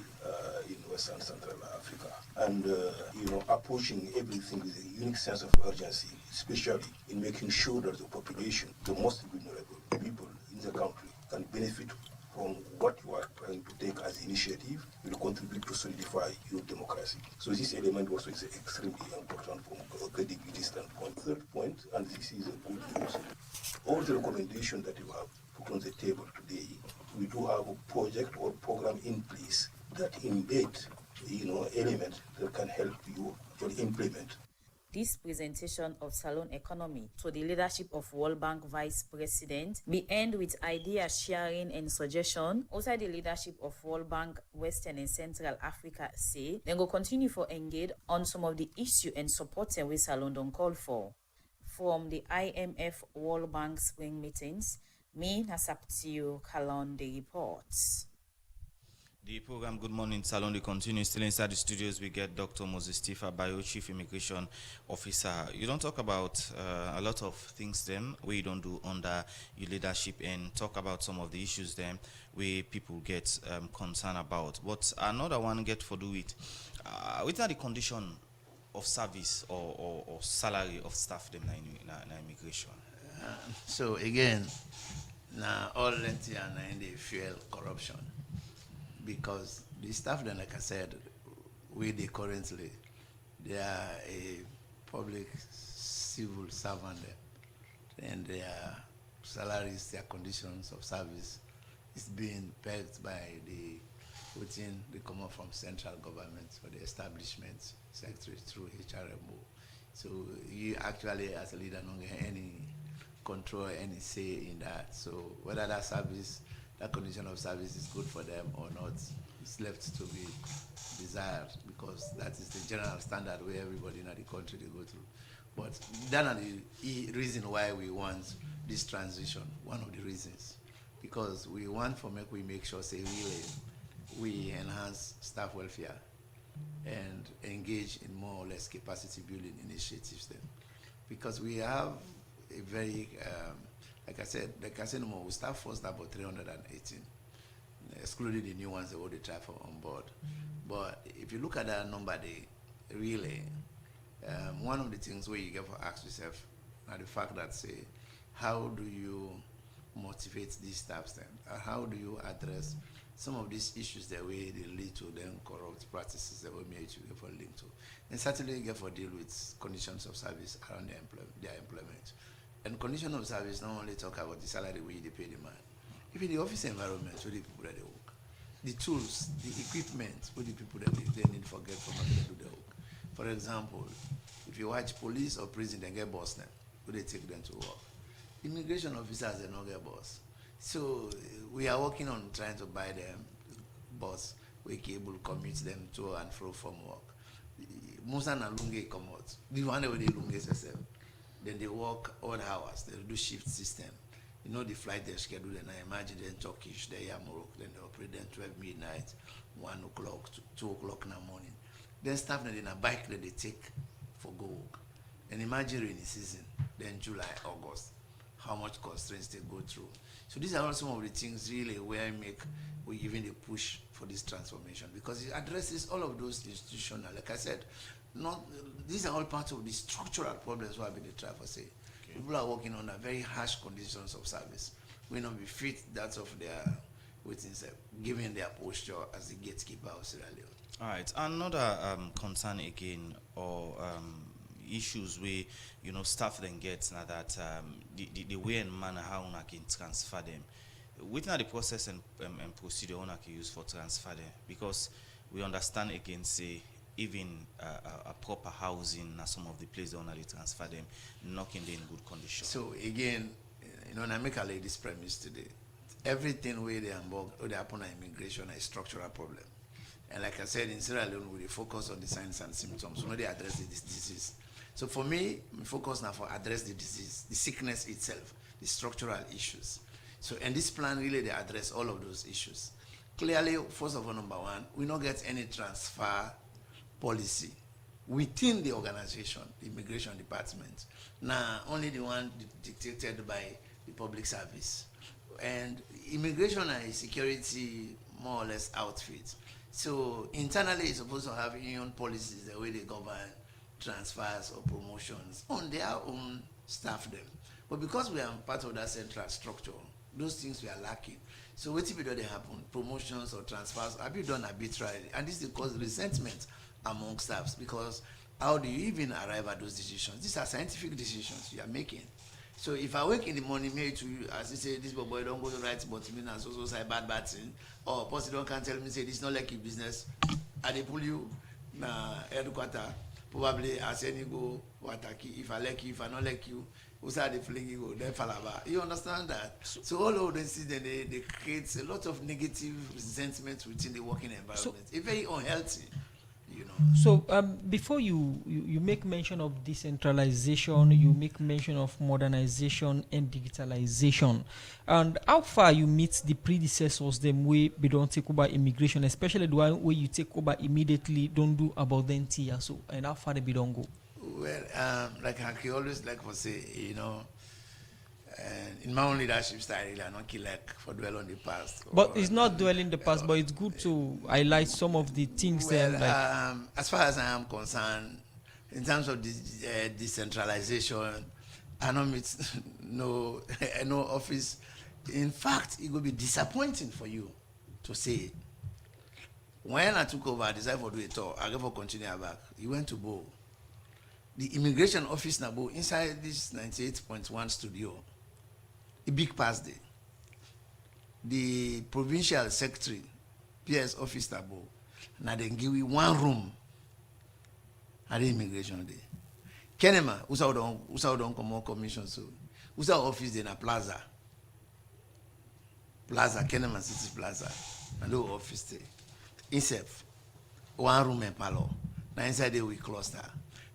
in West and Central Africa, and approaching everything with a unique sense of urgency, especially in making sure that the population, the most vulnerable people in the country, can benefit from what you are trying to take as initiative, will contribute to solidify your democracy. So this element also is extremely important from a credibility standpoint. Third point, and this is a good news, all the recommendations that you have put on the table today, we do have a project or program in place that embed, elements that can help you to implement. This presentation of Salone economy to the leadership of World Bank Vice President be end with idea sharing and suggestion. Also, the leadership of World Bank Western and Central Africa say then go continue for engage on some of the issue and support them with Salone don't call for. From the IMF World Bank spring meetings, me Nasaptio Kalon the reports. The program Good Morning Salone continues. Still inside the studios, we get Dr. Moses Tifa Bayo, Chief Immigration Officer. You don't talk about a lot of things then where you don't do under your leadership, and talk about some of the issues then where people get concerned about. But another one get for do it. What are the condition of service or salary of staff them in immigration? So again, now all lengthy and in the fuel corruption. Because the staff, then, like I said, they currently, they are a public civil servant, and their salaries, their conditions of service is being pegged by the putting the common from central government for the establishment secretary through HRMO. So you actually, as a leader, don't get any control, any say in that. So whether that service, that condition of service is good for them or not, it's left to be desired, because that is the general standard where everybody in the country they go through. But that is the reason why we want this transition, one of the reasons. Because we want we make sure, say, really, we enhance staff welfare and engage in more or less capacity building initiatives then. Because we have a very, like I said, the casino, we start first about 318, excluding the new ones that all the traffic on board. But if you look at that number, really, one of the things where you get to ask yourself are the fact that, say, how do you motivate these staffs then? How do you address some of these issues that way they lead to then corrupt practices that we may get for link to? And certainly you get for deal with conditions of service around their employment. And condition of service not only talk about the salary where they pay the man. Even the office environment, where the people that they work. the tools, the equipment, what the people that they need for get from how to do their work. For example, if you watch police or prison, they get boss them, who they take them to work. Immigration officers, they don't get boss. So we are working on trying to buy them bus, we can able to commute them to and fro from work. Musa and Lunge come out. The one where they Lunge themselves. Then they work odd hours, they do shift system. You know the flight they schedule, and I imagine they're Turkish, they're Morocco, then they operate them 12 midnight, 1 o'clock, 2 o'clock in the morning. Then staff in a bike that they take for go work. And imagine rainy season, then July, August, how much constraints they go through. So these are all some of the things really where we even the push for this transformation, because it addresses all of those institutional, like I said, these are all part of the structural problems why we try to say. Okay. People are working under very harsh conditions of service. We not be fit that of their given their posture as the gatekeeper of Sierra Leone. All right. Another concern again, or issues where staff then gets now that the way and manner how one can transfer them. Within the process and procedure one can use for transfer them, because we understand again say even a proper housing na some of the places they only transfer them, knocking them in good condition. So again, I make a ladies premise today. Everything where they involve or they happen on immigration is a structural problem. And like I said, in Sierra Leone, we focus on the signs and symptoms. We know they address the disease. So for me, we focus now for address the disease, the sickness itself, the structural issues. So and this plan really they address all of those issues. Clearly, first of all, number one, we don't get any transfer policy within the organization, the immigration department. Now, only the one dictated by the public service. And immigration and security more or less outfit. So internally, it's supposed to have union policies, the way they govern transfers or promotions on their own staff them. But because we are part of that central structure, those things we are lacking. So what if it doesn't happen? Promotions or transfers have been done arbitrarily, and this causes resentment among staffs, because how do you even arrive at those decisions? These are scientific decisions you are making. So if I wake in the morning, maybe to you, as you say, this boy don't go to right, but me and so say bad thing, or person don't can tell me say this is not like your business, and they pull you na headquarter, probably as any go wataki. If I like you, if I not like you, who's are the fling you go then falaba. You understand that? So all of these things they create a lot of negative resentment within the working environment. It's very unhealthy. So before you make mention of decentralization, you make mention of modernization and digitalization, and how far you meet the predecessors them way we don't take over immigration, especially the one where you take over immediately, don't do about the NT so, and how far they be don't go? Well, like I always like to say, in my own leadership style, I don't like for dwell on the past. But it's not dwelling the past, but it's good to highlight some of the things there. As far as I am concerned, in terms of decentralization, I don't meet no office. In fact, it will be disappointing for you to say. When I took over, I decided to do a tour. I never continue back. He went to Bo. The immigration office now, Bo, inside this 98.1 studio. A big pass day. The provincial secretary, PS office tabo, now they give you one room at the immigration day. Kenema, usa don't come more commission so. Usa office in a plaza. Plaza, Kenema City Plaza. And no office day. Insef, one room and palo. Now inside there we cluster.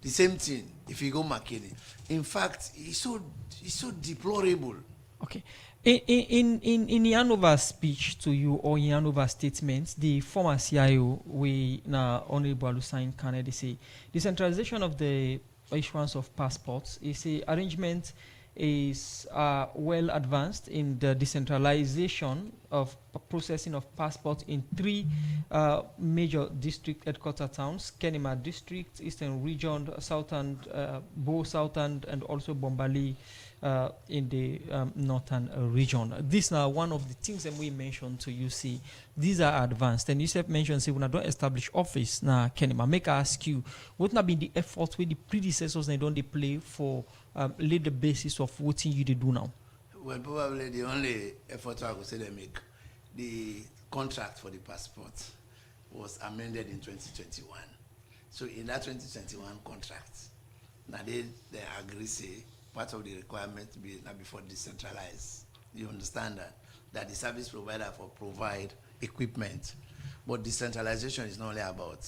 The same thing, if you go McKinney. In fact, it's so deplorable. Okay. In Yanova's speech to you, or in Yanova's statement, the former CIO, Honorable Alusain Kennedy, say decentralization of the issuance of passports is a arrangement is well advanced in the decentralization of processing of passports in 3 major district headquarter towns: Kenema District, Eastern Region, Southern, Bo Southern, and also Bombali in the Northern region. These are one of the things that we mentioned to you. See, these are advanced. And you said mentioned, say, when I don't establish office now, Kenema, make I ask you, what not been the effort with the predecessors they don't play for lay the basis of what you do now? Well, probably the only effort I could say they make, the contract for the passport was amended in 2021. So in that 2021 contract, now they agree say part of the requirement to be now before decentralized. You understand that the service provider for provide equipment, but decentralization is not only about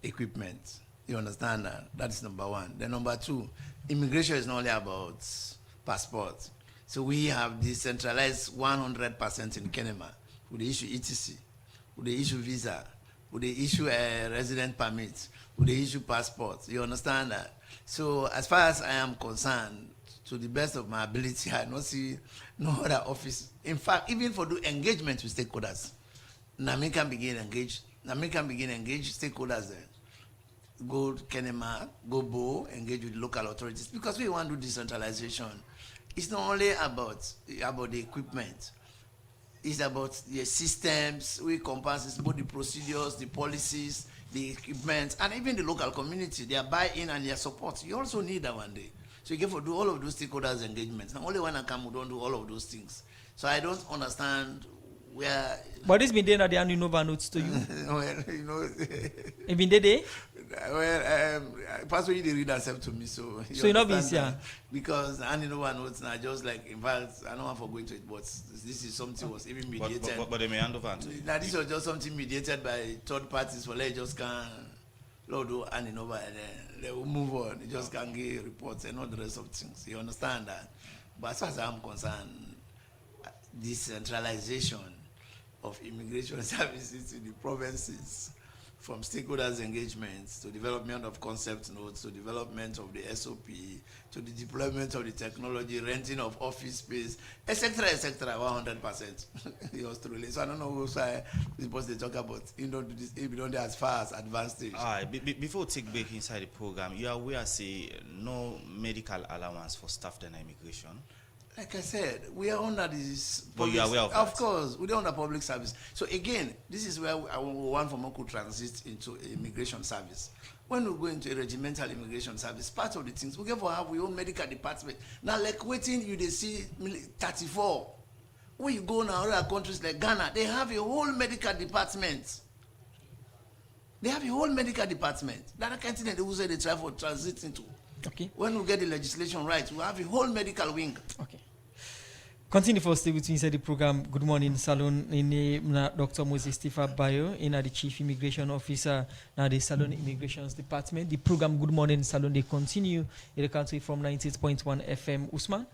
equipment. You understand that? That is number one. Then number two, immigration is not only about passport. So we have decentralized 100% in Kenema. Would they issue ETC? Would they issue visa? Would they issue a resident permit? Would they issue passports? You understand that? So as far as I am concerned, to the best of my ability, I don't see no other office. In fact, even for do engagement with stakeholders, Nami can begin engage stakeholders there. Go Kenema, go Bo, engage with local authorities, because we want to do decentralization. It's not only about the equipment. It's about the systems. We compass both the procedures, the policies, the equipment, and even the local community, their buy-in and their support. You also need that one day. So you can do all of those stakeholders engagements. Now, only when I come, we don't do all of those things. So I don't understand where. But it's been there that they hand over notes to you. Well, you know. It been there? Well, personally, they read themselves to me, so. You know, yeah. Because handing over notes now, just like, in fact, I don't want to go into it, but this is something was even mediated. But they may hand over to you. Now, this was just something mediated by third parties, so they just can't, do handing over, and then they will move on. They just can't give reports and all the rest of things. You understand that? But as far as I'm concerned, decentralization of immigration services to the provinces, from stakeholders' engagements to development of concept notes, to development of the SOP, to the deployment of the technology, renting of office space, etc., 100%. Yours truly. So I don't know who's supposed to talk about. You don't do this. You don't do as far as advanced stage. Before we take break inside the program, you are aware say no medical allowance for staff than immigration. Like I said, we are under this. But you are aware of that? Of course, we are under public service. So again, this is where I want for Moku transit into immigration service. When we go into a regimental immigration service, part of the things we have our own medical department. Now, like waiting, you they see 34. When you go now other countries like Ghana, they have a whole medical department. They have a whole medical department. That I can't think they will say they try for transit into. Okay. When we get the legislation right, we'll have a whole medical wing. Okay. Continue for stay with me inside the program. Good morning, Salon. In Dr. Moses Tifa Bayo, in the Chief Immigration Officer, now the Salon Immigrations Department. The program Good Morning Salon, they continue in the country from 98.1 FM. Usman?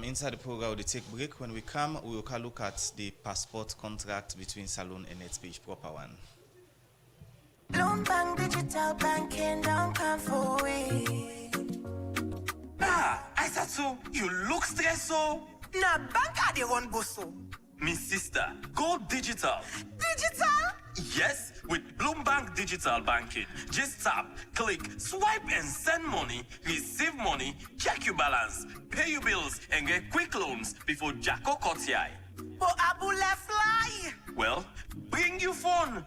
Inside the program, we take break. When we come, we will look at the passport contract between Salon and NetSpeech proper one. Bloomberg Digital Banking don't come for we. I said so. You look stressed so. Nah, banker they run go so. Me sister, go digital. Digital? Yes, with Bloomberg Digital Banking. Just tap, click, swipe and send money, receive money, check your balance, pay your bills and get quick loans before Jacko cuts your eye. But Abule fly. Well, bring your phone.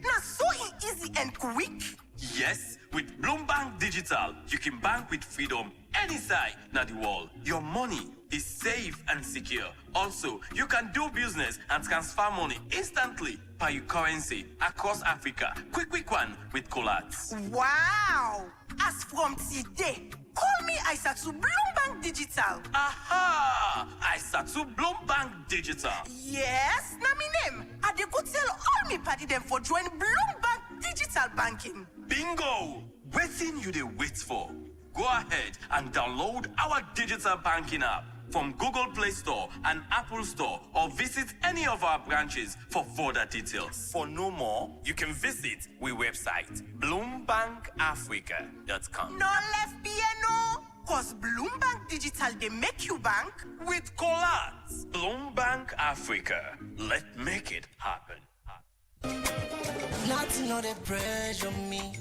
Not so easy and quick. Yes, with Bloomberg Digital, you can bank with freedom any side na the world. Your money is safe and secure. Also, you can do business and transfer money instantly by your currency across Africa. Quick one with Colats. Wow! As from today, call me Aisatu Bloomberg Digital. Aha! Aisatu Bloomberg Digital. Yes, na me name. I dey go tell all me party them for join Bloomberg Digital Banking. Bingo! Waiting you dey wait for. Go ahead and download our digital banking app from Google Play Store and Apple Store, or visit any of our branches for further details. For no more, you can visit our website, bloombankafrica.com. No left piano, cause Bloomberg Digital they make you bank with Colats. Bloomberg Africa. Let's make it happen. Not to know the pressure me.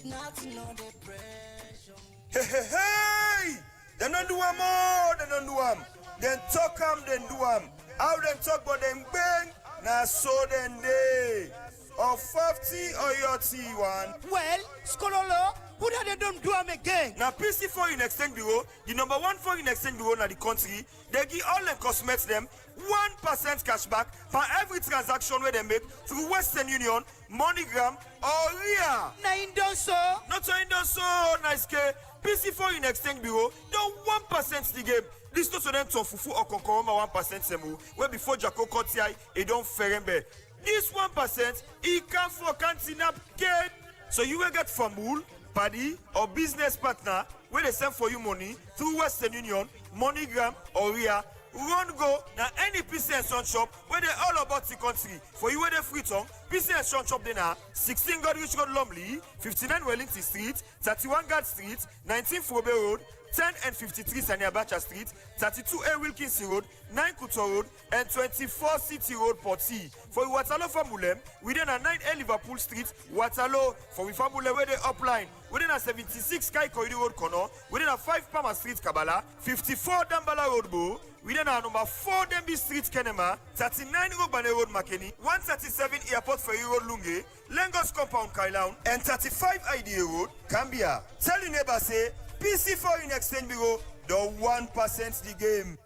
Not to know the pressure me. Hey! They don't do them all, they don't do them. Then talk them, then do them. How them talk about them bang, now so then they. Or 50 or your T1. Well, Skololo, Who that they don't do them again? Now PC Foreign Exchange Bureau, the number one foreign exchange bureau in the country, they give all the customers them 1% cashback for every transaction where they make through Western Union, MoneyGram, or RIA. Na indon so. Not so indon so, nice K. PC Foreign Exchange Bureau, don't 1% the game. This to them to fufu or konkoroma 1% semu. Where before Jacko Kotiai, it don't ferembe. This 1%, it can for cantinap get. So you will get Famul, Paddy, or business partner where they send for you money through Western Union, MoneyGram, or RIA. Run go now any PC and Son shop where they all about the country. For you where they free tongue, PC and Son shop they now 16 Godrich Road Lumley, 59 Wellington Street, 31 Guard Street, 19 Frobe Road, 10 and 53 Sanya Bacha Street, 32A Wilkinson Road, 9 Kuto Road, and 24 City Road Porty. For Waterloo Famulem, within a 9A Liverpool Street, Waterloo. For Famulem where they upline, within a 76 Sky Corridor Road Corner, within a 5 Palmer Street Kabbalah, 54 Dambala Road Bo, within a number 4 Denby Street Kenema, 39 Robane Road Makeni, 137 Airport Ferry Road Lunge, Lagos Compound Kailaun, and 35 IDA Road, Cambia. Tell your neighbor say, PC Foreign Exchange Bureau, the 1% the game.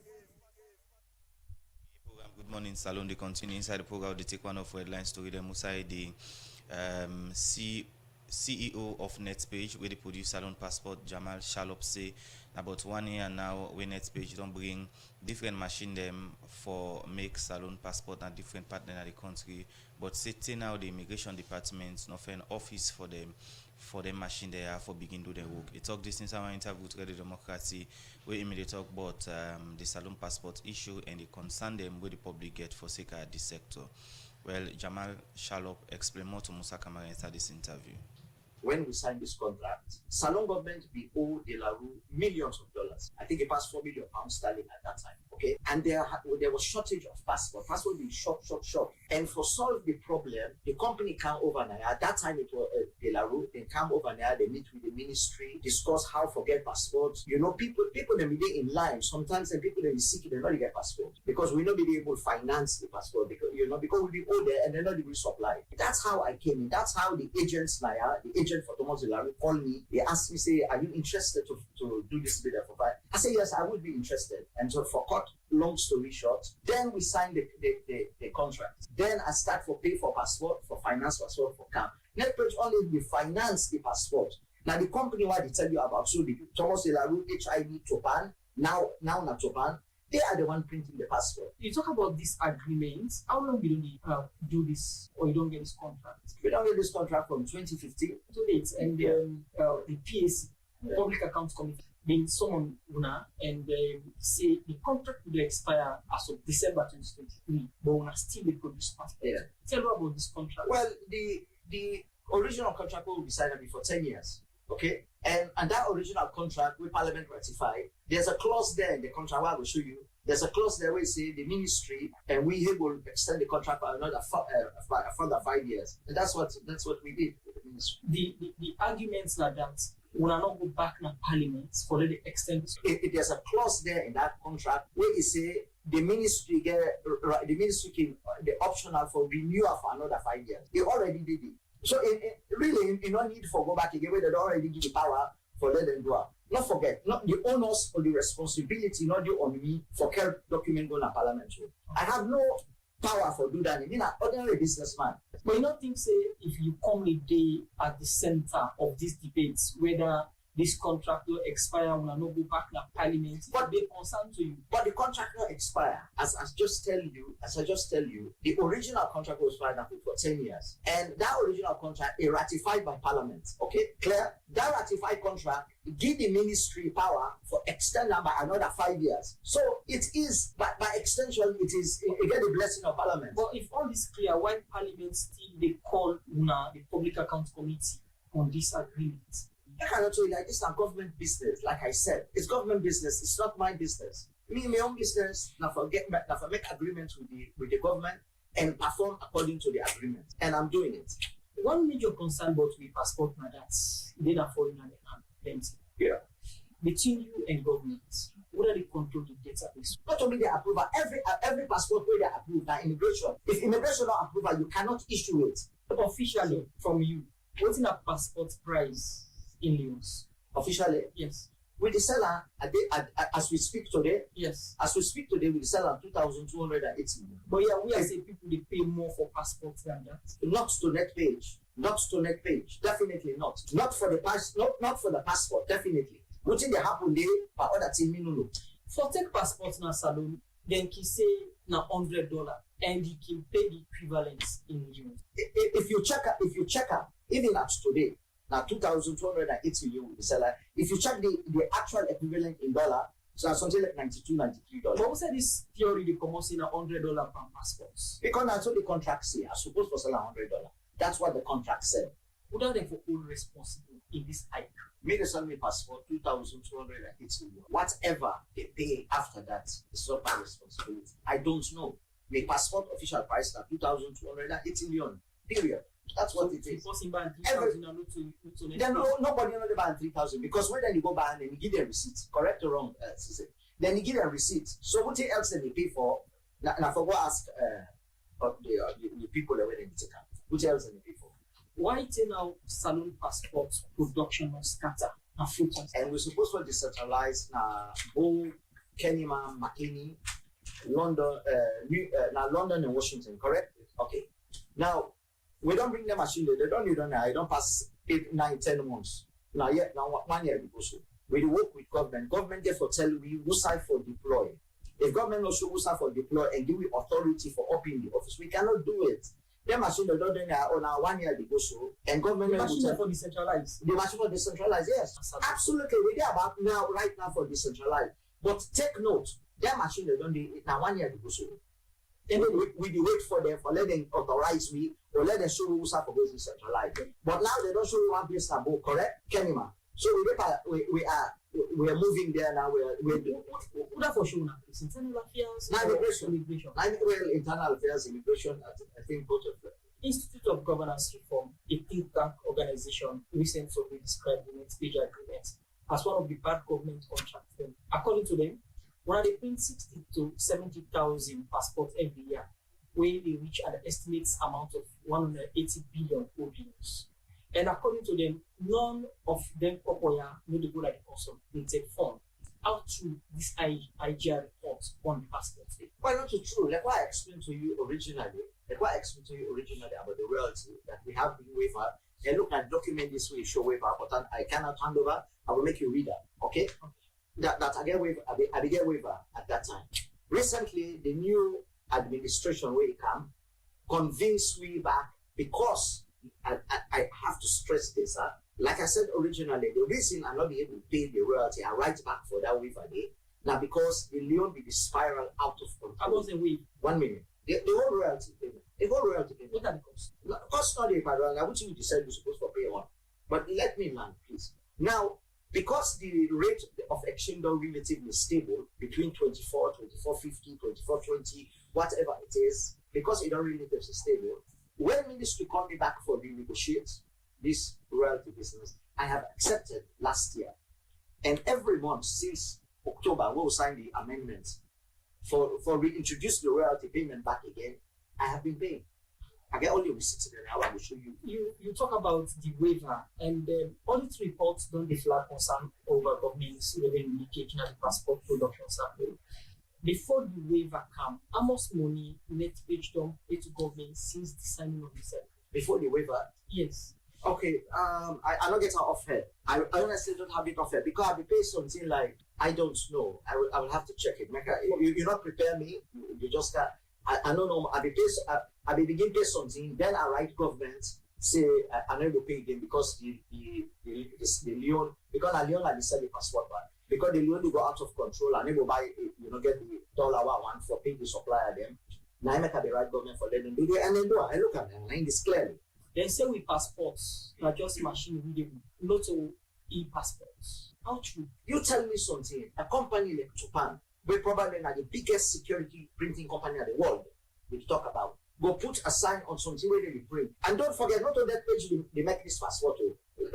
Good morning, Salon. They continue inside the program. They take one of headlines to read them. Musai, the CEO of NetPage, where they produce Salon Passport, Jamal Shalop, say about 1 year now, when NetPage don't bring different machine them for make Salon Passport and different partner in the country, but sitting now the immigration department, not an office for them machine they have for begin do their work. They talk this in our interview to the democracy, where immediately talk about the Salon Passport issue and the concern them where the public get for sake of this sector. Well, Jamal Shalop explain more to Musa Kamara inside this interview. When we signed this contract, Salon government we owe De La Rue millions of dollars. I think it passed £4 million sterling at that time. Okay, and there was shortage of passport. Passport being short. And for solve the problem, the company came over there. At that time, it was De La Rue. They come over there. They meet with the ministry, discuss how to get passports. You know, people they be in line. Sometimes the people they be sick, they not get passport because we not be able to finance the passport because we be owe there and they're not able to supply. That's how I came in. That's how the agents the agent for Thomas De La Rue called me. They asked me, say, are you interested to do this bid for five? I said, yes, I would be interested. And so for cut long story short, then we signed the contract. Then I start for pay for passport, for finance passport, for camp. NetPage only we finance the passport. Now the company what they tell you about, so the Thomas De La Rue, HIV, Topan, now not Topan, they are the one printing the passport. You talk about this agreement. How long you don't do this, or you don't get this contract? We don't get this contract from 2015 to date, and the PAC, Public Accounts Committee, being summoned Una, and say the contract will expire as of December 2023, but Una still will produce passport. Yeah. Tell me about this contract. Well, the original contract will be signed before 10 years. Okay, and that original contract with Parliament ratified, there's a clause there in the contract where I will show you. There's a clause there where it say the ministry and we will extend the contract for another further 5 years. And that's what we did with the ministry. The arguments are that we will not go back to Parliament for the extent. There's a clause there in that contract where it say the ministry can the optional for renewal for another 5 years. They already did it. So really, you don't need to go back again where they already give the power for let them do it. Not forget, not the onus or the responsibility, not due on me for care document going to Parliament. I have no power for do that. I mean, an ordinary businessman. But you don't think, say, if you come a day at the center of these debates, whether this contract will expire, will not go back to Parliament, but they concern to you. But the contract will expire. As I just tell you, the original contract was signed for 10 years. And that original contract is ratified by Parliament. Okay, clear? That ratified contract give the ministry power for extend by another 5 years. So it is, by extension, it get the blessing of Parliament. But if all this clear, why Parliament still they call UNA, the Public Accounts Committee, on this agreement? I cannot tell you like this is government business. Like I said, it's government business. It's not my business. Me, my own business. Now for make agreements with the government and perform according to the agreement. And I'm doing it. One major concern about the passport now that's data falling on the hand. Yeah. Between you and government, what are they control the database? Not only the approval, every passport where they approve now immigration. If immigration not approval, you cannot issue it. But officially from you, what's in a passport price? in Leons. Officially? Yes. With the seller, as we speak today, yes. As we speak today, with the seller 2,280 million. But yeah, we are saying people they pay more for passports than that. Not to net page. Not to net page. Definitely not. Not for the not for the passport. Definitely. What thing they happen there? But other thing, no. For take passports na salon, then he say na $100, and you can pay the equivalent in euros. If you check out, even at today, now 2,280 million with the seller. If you check the actual equivalent in dollar, so something like $92, $93. But who said this theory they come out saying $100 per passports? Because that's what the contract say. I'm supposed to sell $100. That's what the contract said. Who are they for all responsible in this hike? Make a sell me passport 2,280 million. Whatever they pay after that is not my responsibility. I don't know. My passport official price now 2,280 million. Period. That's what it is. Then nobody knows about 3,000 because when then you go back and then you give them receipts, correct or wrong, then you give them receipts. So what else then they pay for? And I forgot to ask the people that went in the account. What else then they pay for? Why tell now salon passport production of scatter and fruit? And we're supposed to decentralize Bo, Kennyman, McKinney, London, London and Washington, correct? Okay. Now we don't bring the machine there. They don't need on there. I don't pass 8, 9, 10 months. Now 1 year because we work with government. Government therefore tell we who side for deploy. If government not show who side for deploy and give we authority for opening the office, we cannot do it. The machine they don't do on our 1 year because and government the machine for decentralized. The machine for decentralized, yes. Absolutely. We're about now right now for decentralized. But take note, their machine they don't do it now 1 year because and then we wait for them for let them authorize me or let them show who's up for going decentralized. But now they don't show you one place to correct? Kenima. So we are moving there now. We're doing what for sure now? It's internal affairs, immigration. Well, internal affairs, immigration. I think both of them. Institute of Governance Reform, a think tank organization, recently described the next page agreement as one of the bad government contracts. According to them, one of the print 60 to 70,000 passports every year, where they reach an estimated amount of 180 billion OBUs. And according to them, none of them Popoya know the go like the person printed form. How to this IGR report on the passports? Why not true? Like what I explained to you originally, about the royalty that we have been waiver. And look, I document this way, show waiver, but I cannot hand over. I will make you read that, okay? That I get waiver, I get waiver at that time. Recently, the new administration where it come convinced we back because I have to stress this. Like I said originally, the reason I'm not be able to pay the royalty, I write back for that waiver day. Now because the loan will be spiral out of control. How was the waiver? 1 million. The whole royalty payment. The whole royalty payment. What are the costs? Cost not the royalty. I want you to decide you're supposed to pay one. But let me land, please. Now, because the rate of exchange are relatively stable between 24, 24.50, 24.20, whatever it is, because it don't relatively stable, when ministry called me back for renegotiate this royalty business, I have accepted last year. And every month since October, we'll sign the amendments for reintroduce the royalty payment back again. I have been paying. I get all the receipts there now. I will show you. You talk about the waiver, and audit reports don't flag concern over government's revenue leakage in the passport production sample. Before the waiver come, how much money net page don't pay to government since the signing of the circle? Before the waiver? Yes. Okay, I don't get her off head. I honestly don't have it off head because I'll be paid something like I don't know. I will have to check it. You not prepare me. You just can't. I don't know. I be begin pay something. Then I write government say I never pay again because the loan because the loan I sell the passport back because the loan will go out of control. I never buy get the $1 for paying the supplier them. Now I make the right government for them do it and then do it. I look at them and this clearly. They say with passports, not just machine readable, not all e-passports. How true? You tell me something. A company like Japan, we probably are the biggest security printing company in the world. We talk about. Go put a sign on something where they print. And don't forget, not on that page they make this passport.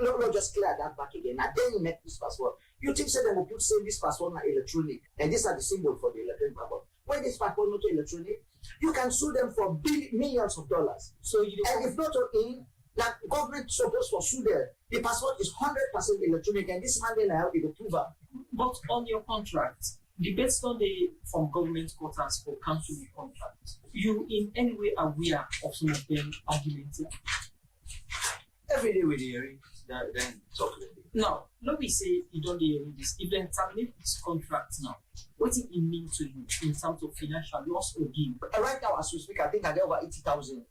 No, just clear that back again. And then you make this passport. You think they will put say this passport na electronic, and these are the symbol for the electronic passport. When this passport not electronic, you can sue them for millions of dollars. So you and if not in, Like government supposed to sue there. The passport is 100% electronic, and this man then help you to prove it. But on your contract, debates on the from government quarters for cancelling the contract. You in any way aware of some of them arguments? Every day with the hearing, then talk to them. Now, let me say you don't hear this. If they terminate this contract now, what it mean to you in terms of financial loss or gain? Right now, as we speak, I think I get over 80,000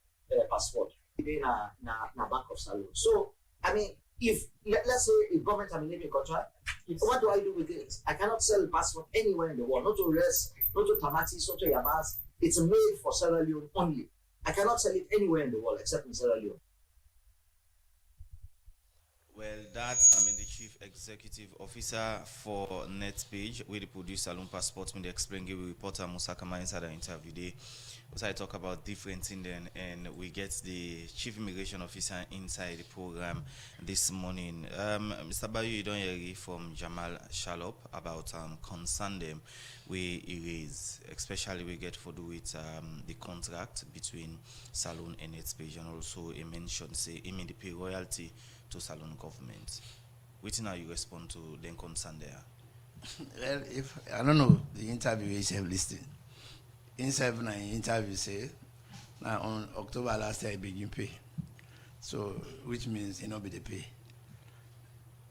passport in a bank of Salon. So, I mean, if let's say if government terminate a contract, what do I do with it? I cannot sell a passport anywhere in the world, not to Rest, not to Tamatis, not to Yabas. It's made for Sierra Leone only. I cannot sell it anywhere in the world except in Sierra Leone. Well, that's the Chief Executive Officer for NetPage, where the produce Salon Passport, when they explain, give reporter Musa Kama inside the interview day. Also, I talk about different things then, and we get the Chief Immigration Officer inside the program this morning. Mr. Bayu, you don't hear from Jamal Shalop about concern them we erase, especially we get for do with the contract between Salon and NetPage, and also he mentioned say he made the pay royalty to Salon government. Which now you respond to the concern there? Well, if I don't know, the interview is listed. In 7 interview say now on October last year I begin pay. So which means be the pay.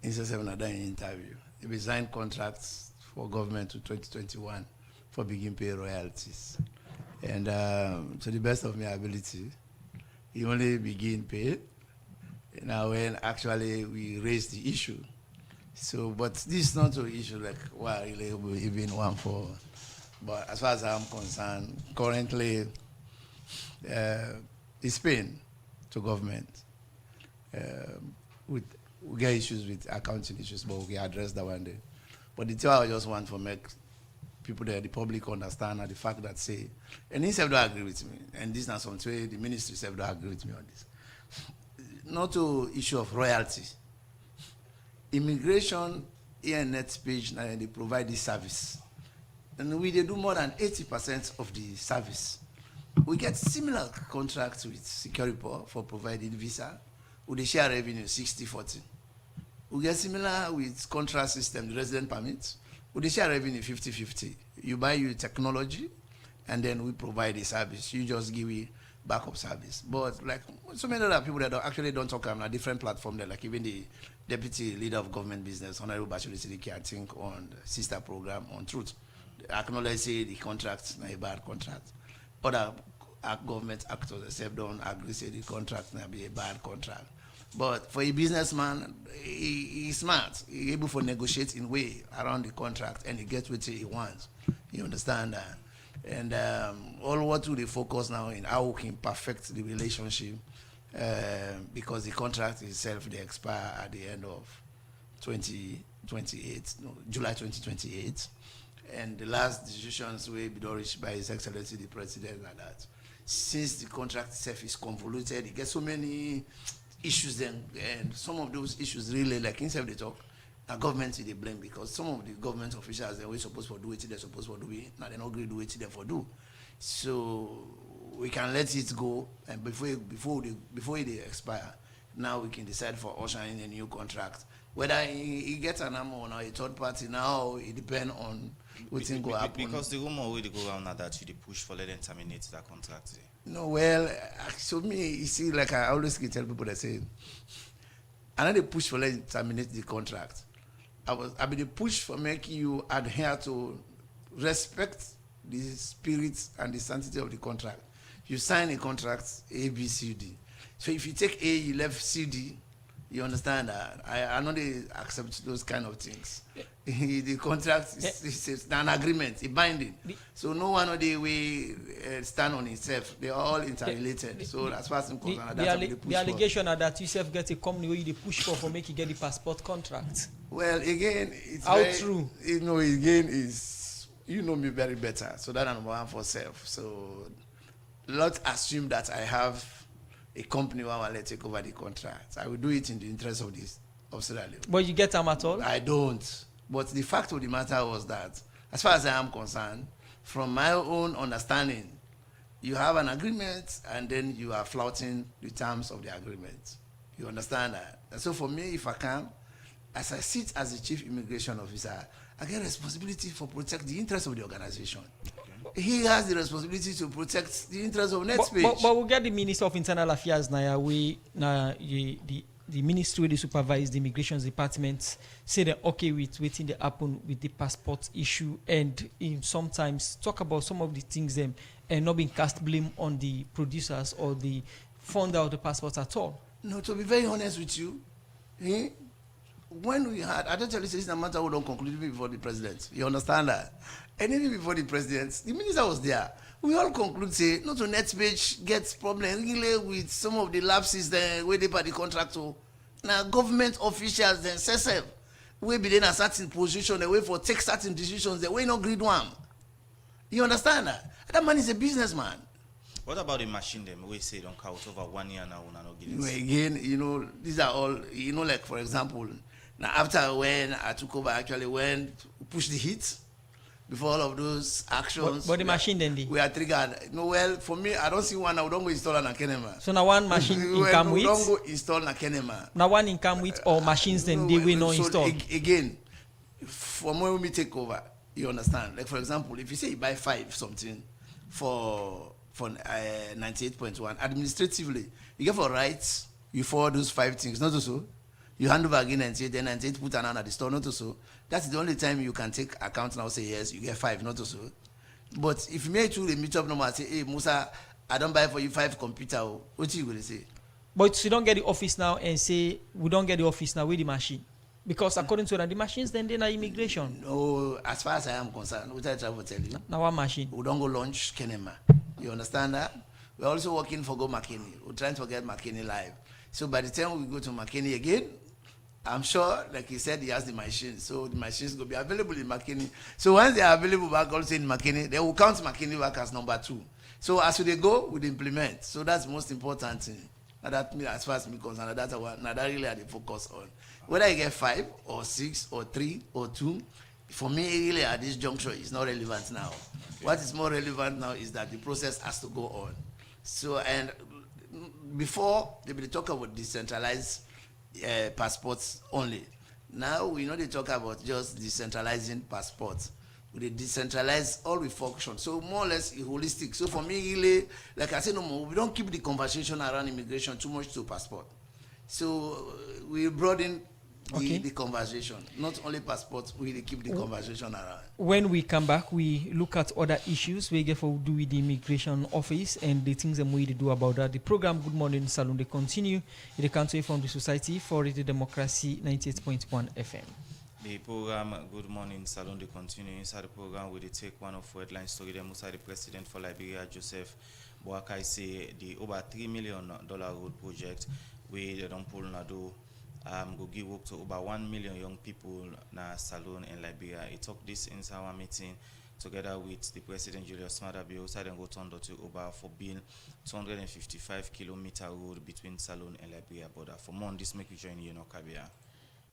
In 7 I done interview. He signed contracts for government to 2021 for begin pay royalties. And to the best of my ability, he only begin pay now when actually we raised the issue. So, but this is not an issue like why really even one for. But as far as I'm concerned, currently it's paying to government. We get issues with accounting issues, but we address that one day. But the thing I just want to make people there, the public understand the fact that say, and he said don't agree with me, and this is not something the ministry said don't agree with me on this. Not to issue of royalty. Immigration here in NetPage now they provide this service. And we they do more than 80% of the service. We get similar contracts with Securiport for providing visa. We share revenue 60-40. We get similar with contract system, the resident permits. We share revenue 50-50. You buy your technology, and then we provide a service. You just give me backup service. But like so many other people that actually don't talk on a different platform, there, like even the Deputy Leader of Government Business, Honorable Bashir Siddiqui, I think on the sister program on Truth. Acknowledge say the contract not a bad contract. Other government actors themselves don't agree say the contract not be a bad contract. But for a businessman, he's smart. He's able to negotiate in way around the contract and he gets what he wants. You understand that? And all what we focus now in how we can perfect the relationship because the contract itself they expire at the end of 2028, July 2028. And the last decisions will be reached by His Excellency the President like that. Since the contract itself is convoluted, it gets so many issues then, and some of those issues really, like instead of the talk, the government they blame because some of the government officials they were supposed to do it, they're supposed to do it, now they not agree to do it, they for do. So we can let it go, and before they expire, now we can decide for ushering in a new contract. Whether he gets an amount or a third party now, it depends on what thing go happen. Because the rumor will go around now that you push for let them terminate that contract. No, well, so me, you see, like I always can tell people that say, I know they push for let them terminate the contract. I mean, they push for making you adhere to respect the spirit and the sanctity of the contract. You sign a contract A, B, C, D. So if you take A, you left C, D. You understand that? I know they accept those kind of things. The contract is an agreement, a binding. So no one of the way stand on itself. They are all interrelated. So as far as I'm concerned, that's what they push for. The allegation are that you self get a company where you push for make you get the passport contract. Well, again, it's how very, true. You know, again is you know me very better. So that's number one for self. So let's assume that I have a company where I will take over the contract. I will do it in the interest of this of Sierra Leone. But you get them at all? I don't. But the fact of the matter was that, as far as I am concerned, from my own understanding, you have an agreement and then you are flouting the terms of the agreement. You understand that? And so for me, if I come, as I sit as the chief immigration officer, I get responsibility for protect the interests of the organization. Okay. He has the responsibility to protect the interests of NetSpace. But we get the Minister of Internal Affairs now. The ministry they supervise the immigration department say they're okay with waiting to happen with the passport issue, and sometimes talk about some of the things and not being cast blame on the producers or the funder of the passports at all. No, to be very honest with you, when we had, I don't tell you, this is a matter we don't conclude before the president. You understand that? And even before the president, the minister was there. We all conclude, say, not to NetSpace gets problem really with some of the lapses where they by the contractor. Now, government officials themselves will be in a certain position, they wait for take certain decisions, they will not agree one. You understand that? That man is a businessman. What about the machine them? We say don't count over 1 year now. Again, these are all, like for example, now after when I took over, actually when we pushed the heat, before all of those actions. But the machine then? We are triggered. No, well, for me, I don't see one. I don't go install an Kenema. So now one machine income with? Don't go install an Kenema. Now one income with or machines then they will not install? Again, from when we take over, you understand. Like for example, if you say you buy 5 something for 98.1, administratively, you get for rights, you forward those 5 things, not so. You hand over again 98, then 98 put another at the store, not so. That's the only time you can take account now, say yes, you get 5, not so. But if you make the meet up number and say, hey, Musa, I don't buy for you 5 computer, what are you going to say? But you don't get the office now and say, we don't get the office now with the machine. Because according to the machines, then they're immigration. No, as far as I am concerned, what I try to tell you. Now one machine. We don't go launch Kenema. You understand that? We're also working for Go McKinney. We're trying to get McKinney live. So by the time we go to McKinney again, I'm sure, like he said, he has the machines. So the machines will be available in McKinney. So once they are available back also in McKinney, they will count McKinney back as number 2. So as they go, we implement. So that's the most important thing. And that, as far as I'm concerned, that's what that really are the focus on. Whether you get 5 or 6 or 3 or 2, for me, really at this juncture, it's not relevant now. What is more relevant now is that the process has to go on. So, and before, they will talk about decentralized passports only. Now we know they talk about just decentralizing passports. We decentralize all the functions. So more or less holistic. So for me, really, like I said, no more, we don't keep the conversation around immigration too much to passport. So we broaden the conversation. Not only passports, we keep the conversation around. When we come back, we look at other issues we get for do with the immigration office and the things that we do about that. The program Good Morning Salon, they continue in the country from the Society for the Democracy 98.1 FM. The program Good Morning Salon, they continue. Inside the program, we take one of headline story. The Musa, the president for Liberia, Joseph Boakai, say the over $3 million road project we don't pull na do. Go give work to over 1 million young people na Salon in Liberia. He took this in our meeting together with the President Julius Maada Bio. Side and go turn to over for build 255-kilometer road between Salon and Liberia border. For more on this, make you join you, Kabia.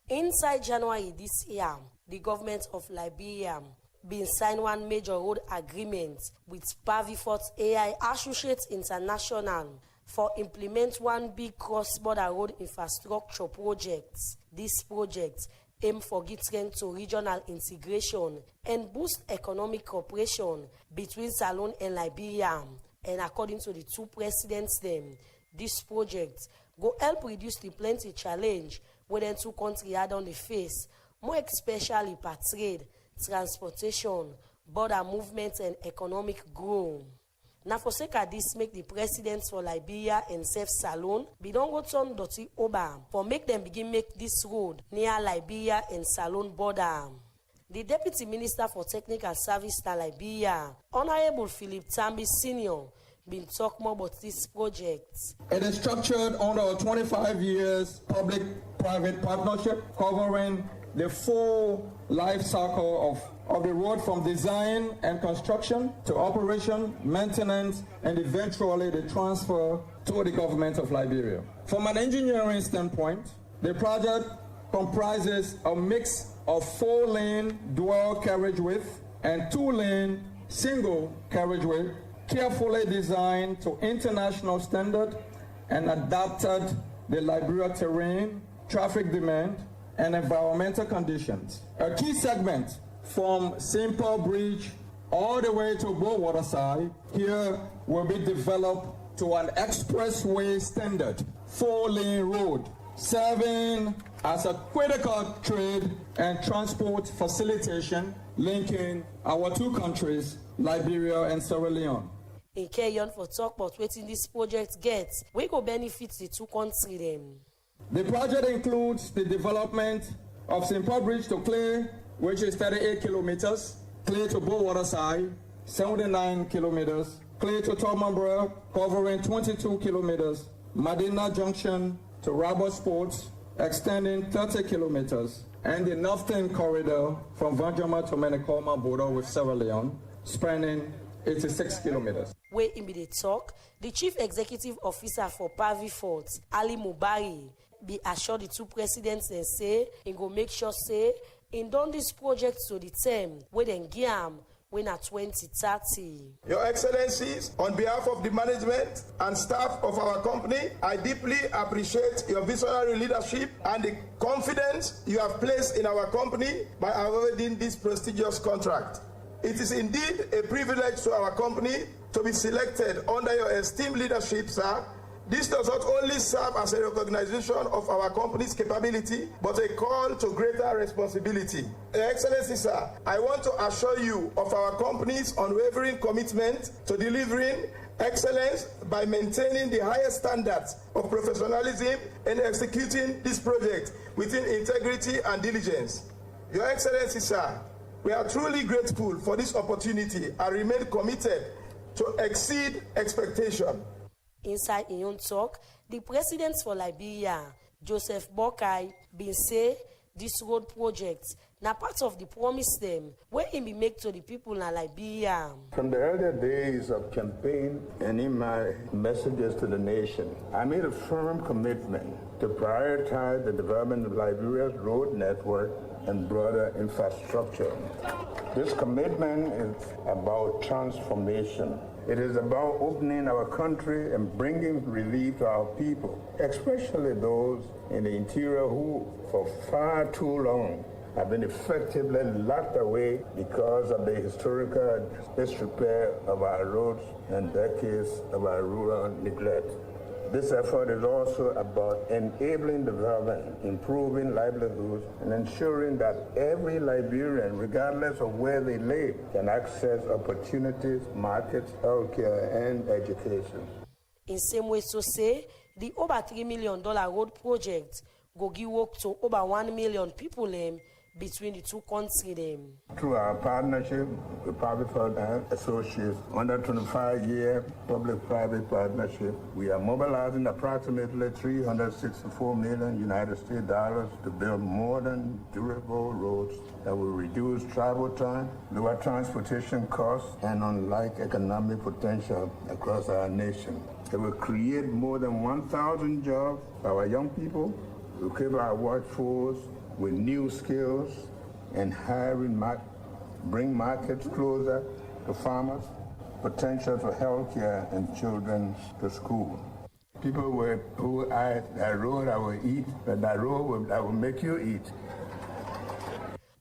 Inside January this year, the government of Liberia been signed one major road agreement with Pavifort AI Associates International for implement one big cross-border road infrastructure project. This project aim for getting to regional integration and boost economic cooperation between Salon and Liberia. And according to the 2 presidents, this project go help reduce the plenty challenge where the 2 countries had on the face, more especially per trade, transportation, border movement, and economic growth. Now, for sake of this, make the presidents for Liberia and Safe Salon be don't go turn dirty over for make them begin make this road near Liberia and Salon border. The Deputy Minister for Technical Service in Liberia, Honorable Philip Tambi Sr., been talk more about this project. It is structured under a 25 years public-private partnership covering the full life cycle of the road, from design and construction to operation, maintenance, and eventually the transfer to the government of Liberia. From an engineering standpoint, the project comprises a mix of 4-lane dual carriage width and 2-lane single carriageway, carefully designed to international standard and adapted the Liberia terrain, traffic demand, and environmental conditions. A key segment from St. Paul Bridge all the way to Bow Side here will be developed to an expressway standard 4-lane road, serving as a critical trade and transport facilitation linking our two countries, Liberia and Sierra Leone. In Kenyon for talk about wetin this project gets, we go benefit the two countries them. The project includes the development of St. Paul Bridge to Clay, which is 38 kilometers, Clay to Bow Side, 79 kilometers, Clay to Tombora, covering 22 kilometers, Medina Junction to Robert Sports, extending 30 kilometers, and the Northern Corridor from Vanjama to Menekoma border with Sierra Leone, spanning 86 kilometers. Where in the talk, the Chief Executive Officer for Pavi Fort, Ali Mubari, be assured the two presidents and say, and go make sure say, in done this project to the term, where then Giam, when at 2030. Your Excellencies, on behalf of the management and staff of our company, I deeply appreciate your visionary leadership and the confidence you have placed in our company by awarding this prestigious contract. It is indeed a privilege to our company to be selected under your esteemed leadership, sir. This does not only serve as a recognition of our company's capability, but a call to greater responsibility. Your Excellency, sir, I want to assure you of our company's unwavering commitment to delivering excellence by maintaining the highest standards of professionalism and executing this project within integrity and diligence. Your Excellency, sir, we are truly grateful for this opportunity and remain committed to exceed expectation. Inside in own talk, the president for Liberia, Joseph Boakai, been say this road project na part of the promise them where he be make to the people in Liberia. From the earlier days of campaign and in my messages to the nation, I made a firm commitment to prioritize the development of Liberia's road network and broader infrastructure. This commitment is about transformation. It is about opening our country and bringing relief to our people, especially those in the interior who, for far too long, have been effectively locked away because of the historical disrepair of our roads and decades of our rural neglect. This effort is also about enabling development, improving livelihoods, and ensuring that every Liberian, regardless of where they live, can access opportunities, markets, healthcare, and education. In same way, so say, the over $3 million road project go give work to over 1 million people between the two countries. Through our partnership with Pavi Fort and Associates, under 25-year public-private partnership, we are mobilizing approximately $364 million United States dollars to build modern, durable roads that will reduce travel time, lower transportation costs, and unlike economic potential across our nation. It will create more than 1,000 jobs for our young people, equip our workforce with new skills, and hiring bring markets closer to farmers, potential for healthcare, and children to school. People who I road I will eat, but that road I will make you eat.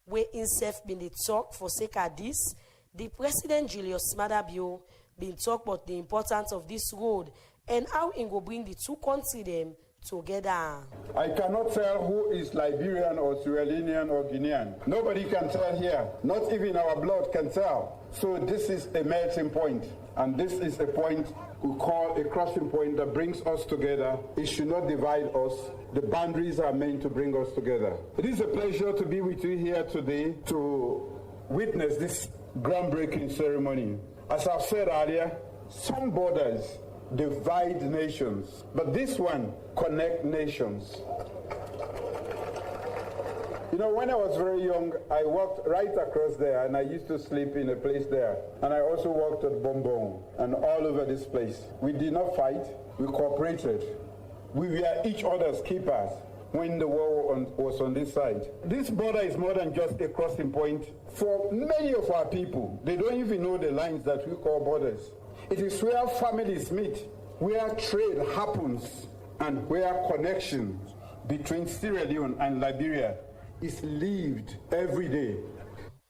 Where himself been the talk for sake of this, the President Julius Maada Bio been talk about the importance of this road and how it will bring the two countries them together. I cannot tell who is Liberian or Sierra Leonean or Guinean. Nobody can tell here. Not even our blood can tell. So this is a melting point. And this is a point we call a crossing point that brings us together. It should not divide us. The boundaries are meant to bring us together. It is a pleasure to be with you here today to witness this groundbreaking ceremony. As I've said earlier, some borders divide nations, but this one connects nations. You know, when I was very young, I walked right across there, and I used to sleep in a place there. And I also worked at Bombong and all over this place. We did not fight, we cooperated. We were each other's keepers when the war was on this side. This border is more than just a crossing point for many of our people. They don't even know the lines that we call borders. It is where families meet, where trade happens, and where connection between Sierra Leone and Liberia is lived every day.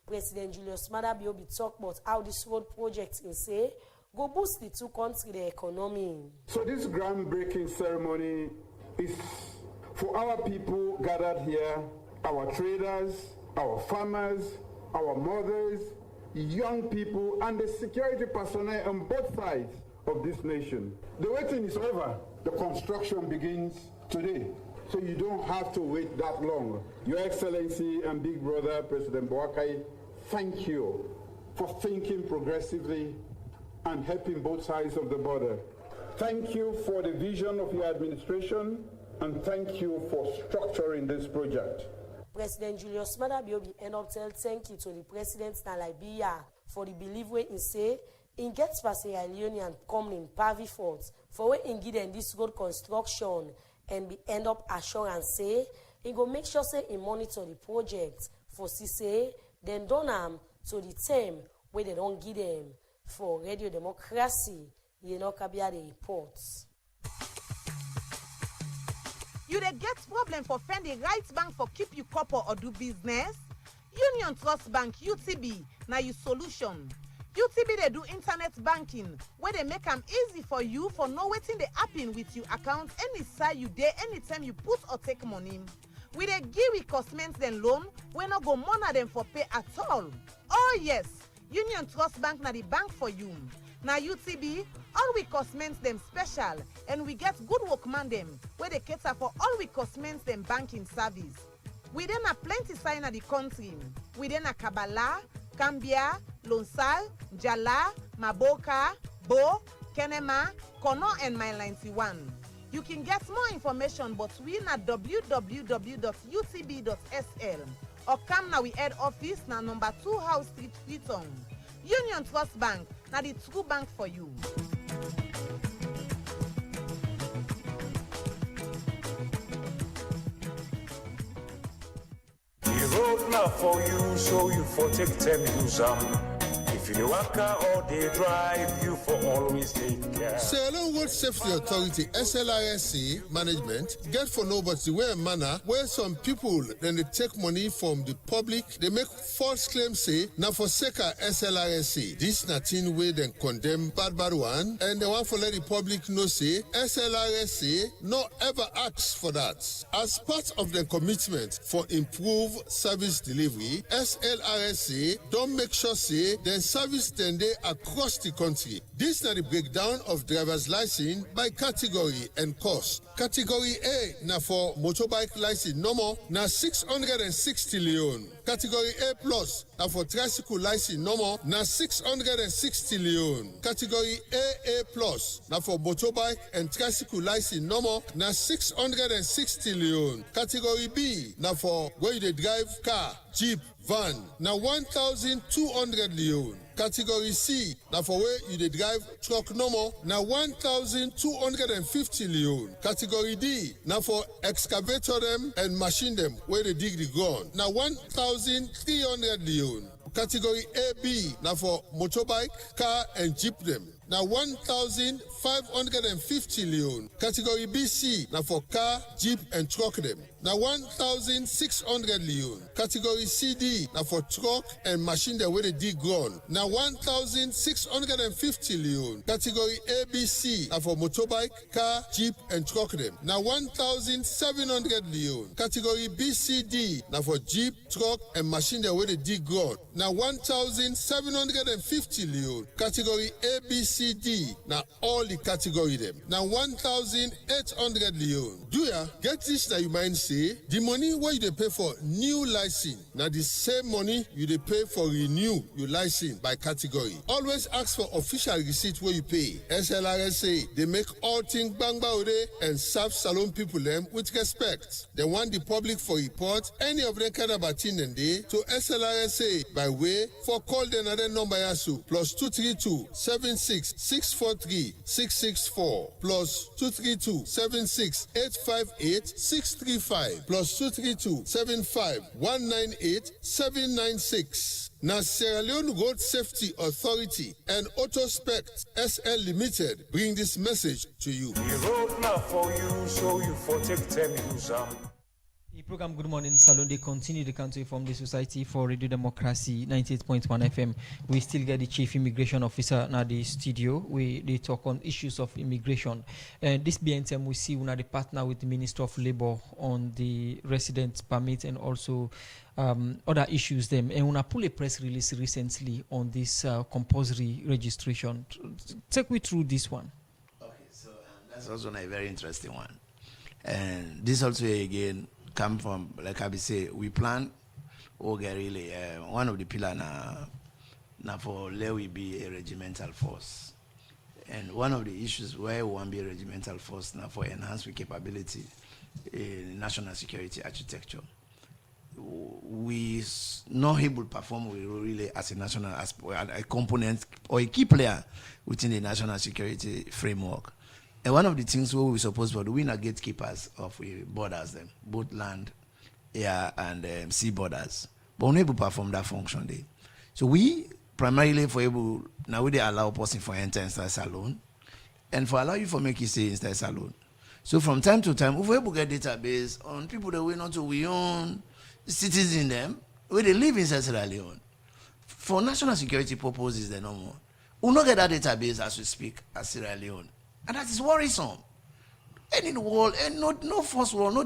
President Julius Maada Bio talk about how this road project in say go boost the two countries the economy. So this groundbreaking ceremony is for our people gathered here, our traders, our farmers, our mothers, young people, and the security personnel on both sides of this nation. The waiting is over. The construction begins today. So you don't have to wait that long. Your Excellency and Big Brother, President Boakai, thank you for thinking progressively and helping both sides of the border. Thank you for the vision of your administration, and thank you for structuring this project. President Julius Maada Bio end up tell thank you to the president in Liberia for the belief where he say in gets for Sierra Leone and come in Pavi Fort for where in give them this road construction and be end up assurance say he go make sure say he monitor the project for say then done to the term where they don't give them for Radio Democracy. You know, Kabia the reports. You dey get problem for find the right bank for keep you couple or do business? Union Trust Bank UTB na your solution. UTB they do internet banking where they make them easy for you for know wetin dey happen with your account any side you dey anytime you put or take money. We dey give we customers them loan we no go monitor them for pay at all. Oh yes, Union Trust Bank na the bank for you. Now UTB, all we customers them special and we get good workman them where they cater for all we customers them banking service. We then have plenty sign of the country. We then have Kabbalah, Cambia, Lonsal, Jala, Maboka, Bo, Kenema, Kono and Mile 91. You can get more information but we at www.utb.sl or come now we head office na number 2 House Street, Freetown. Union Trust Bank, now the true bank for you. The road now for you, so you for take time use If you work or they drive, you for always take care. Sierra Leone Road Safety Authority (SLRSA) management get for know but the way and manner where some people then they take money from the public, they make false claims say now for Seka SLRSA. This nothing way then condemn bad one, and they want for let the public know say SLRSA no ever asks for that. As part of the commitment for improved service delivery, SLRSA don't make sure say then service then they across the country. This is the breakdown of driver's license by category and cost. Category A na for motorbike license normal na 660 leon. Category A plus na for tricycle license normal na 660 leon. Category AA plus na for motorbike and tricycle license normal na 660 leon. Category B na for where you drive car, jeep, van na 1,200 leon. Category C na for where you dey drive truck normal na 1,250 leon. Category D na for excavator them and machine them where they dig the ground na 1,300 leon. Category AB na for motorbike, car and jeep them na 1,550 leon. Category BC na for car, jeep and truck them na 1,600 leon. Category CD na for truck and machine them where they dig ground na 1,650 leon. Category ABC na for motorbike, car, jeep and truck them na 1,700 leon. Category BCD na for jeep, truck and machine them where they dig ground na 1,750 leon. Category ABCD na all the category them na 1,800 leon. Do ya get this that you mind say the money where you dey pay for new license na the same money you dey pay for renew your license by category. Always ask for official receipt where you pay. SLRSA they make all things bangba ode and serve salon people them with respect. They want the public for report any of them kind of thing and they to SLRSA by away for call the another number yasu +232 76 643 664 +232 76 858 635 +232 75 198 796. Now, Sierra Leone Road Safety Authority and Autospect SL Limited bring this message to you. The road now for you, so you for take time use The program Good Morning Salon, they continue the country from the Society for Radio Democracy 98.1 FM. We still get the Chief Immigration Officer in the studio. They talk on issues of immigration. And this BNTM, we see we are the partner with the Minister of Labour on the resident permit and also other issues them. And we pull a press release recently on this compulsory registration. Take me through this one. Okay, so that's also a very interesting one. And this also again come from, like I be say, we plan really one of the pillars now for let we be a regimental force. And one of the issues where we want to be a regimental force now for enhance with capability in national security architecture. We not able to perform really as a national as a component or a key player within the national security framework. And one of the things we're supposed to do, we're not gatekeepers of borders, them, both land, air, and sea borders. But we're not able to perform that function there. So we primarily for able, now we allow person for enter inside salon, and for allow you for make you stay inside salon. So from time to time, if we're able to get database on people that we not to we own, citizens in them, where they live inside Sierra Leone. For national security purposes, they no more. We not get that database as we speak as Sierra Leone. And that is worrisome. And in the world, and no first world, no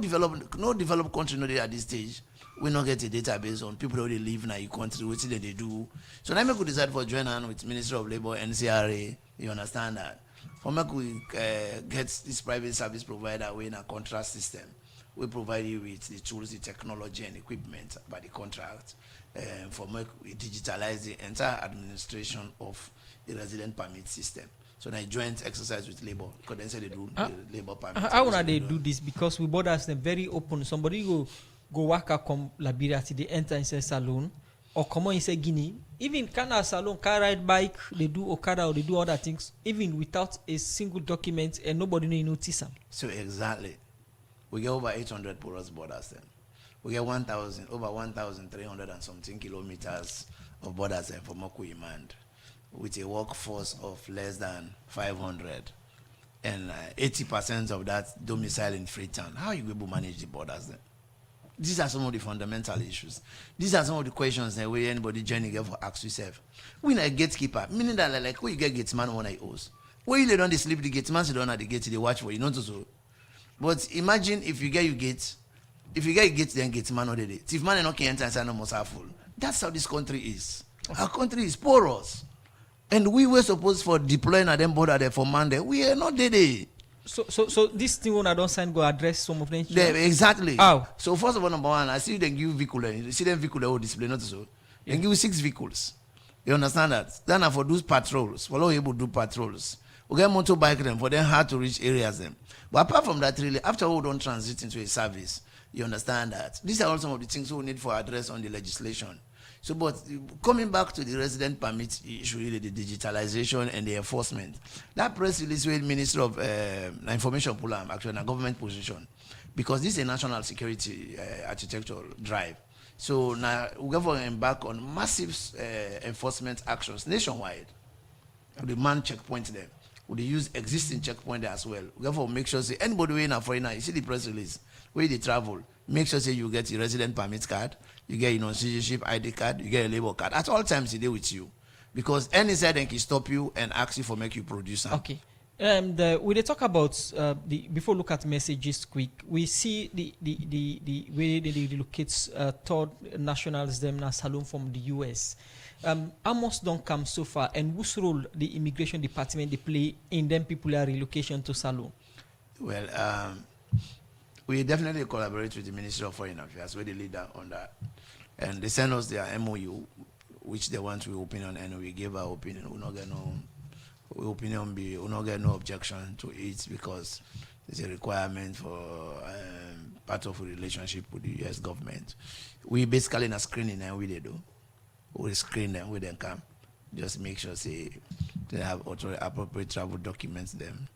developed country not at this stage, we not get a database on people that they live in a country, what they do. So now I could decide for join on with Ministry of Labour, NCRA, you understand that. For me, we get this private service provider in a contract system. We provide you with the tools, the technology, and equipment by the contract. For me, we digitalize the entire administration of the resident permit system. So they joint exercise with labor because then say they do labor permit. How would they do this? Because we borders them very open. Somebody go work at Liberia, they enter inside salon or come on inside Guinea. Even Kana salon, car ride bike, they do Okada or they do other things, even without a single document and nobody notice them. So exactly. We get over 800 porous borders then. We get over 1,300 and something kilometers of borders then for Mokuimand, with a workforce of less than 500 and 80% of that domicile in Freetown. How are you able to manage the borders then? These are some of the fundamental issues. These are some of the questions that where anybody journey get for ask yourself. We not a gatekeeper, meaning that like where you get gateman when I owes. Where you don't sleep the gateman sit down at the gate they watch for you, not so. But imagine if you get your gate, if you get your gate, then gateman not the if man not can enter inside no more full. That's how this country is. Our country is porous. And we were supposed for deploying at them border there for Monday. We are not there. So this thing when I don't sign go address some of them. Exactly. How? So first of all, number one, I see them give vehicle. You see them vehicle all display not so. They give you 6 vehicles. You understand that? Then for those patrols, for all able to do patrols. We get motorbike them for them hard to reach areas them. But apart from that, really, after we don't transit into a service, you understand that these are all some of the things we need for address on the legislation. So, but coming back to the resident permit issue, really the digitalization and the enforcement, that press release with Minister of Information Pulam, actually in a government position, because this is a national security architectural drive. So now we're going to embark on massive enforcement actions nationwide. The man checkpoint them. We use existing checkpoint as well. We have to make sure say anybody in a foreigner, you see the press release where they travel, make sure say you get your resident permit card, you get citizenship ID card, you get a labor card. At all times they deal with you, because any side they can stop you and ask you for make you produce them. Okay. And when they talk about before look at messages quick, we see the way they relocate third nationals them na salon from the US. Almost don't come so far, and whose role the immigration department they play in them people are relocation to salon? Well, we definitely collaborate with the Ministry of Foreign Affairs, we're the leader on that, and they send us their MOU, which they want to opinion, and we give our opinion. We not get no opinion, we not get no objection to it because it's a requirement for part of a relationship with the U.S. government. We basically in a screening and we they do. we screen them with them come. Just make sure say they have appropriate travel documents them.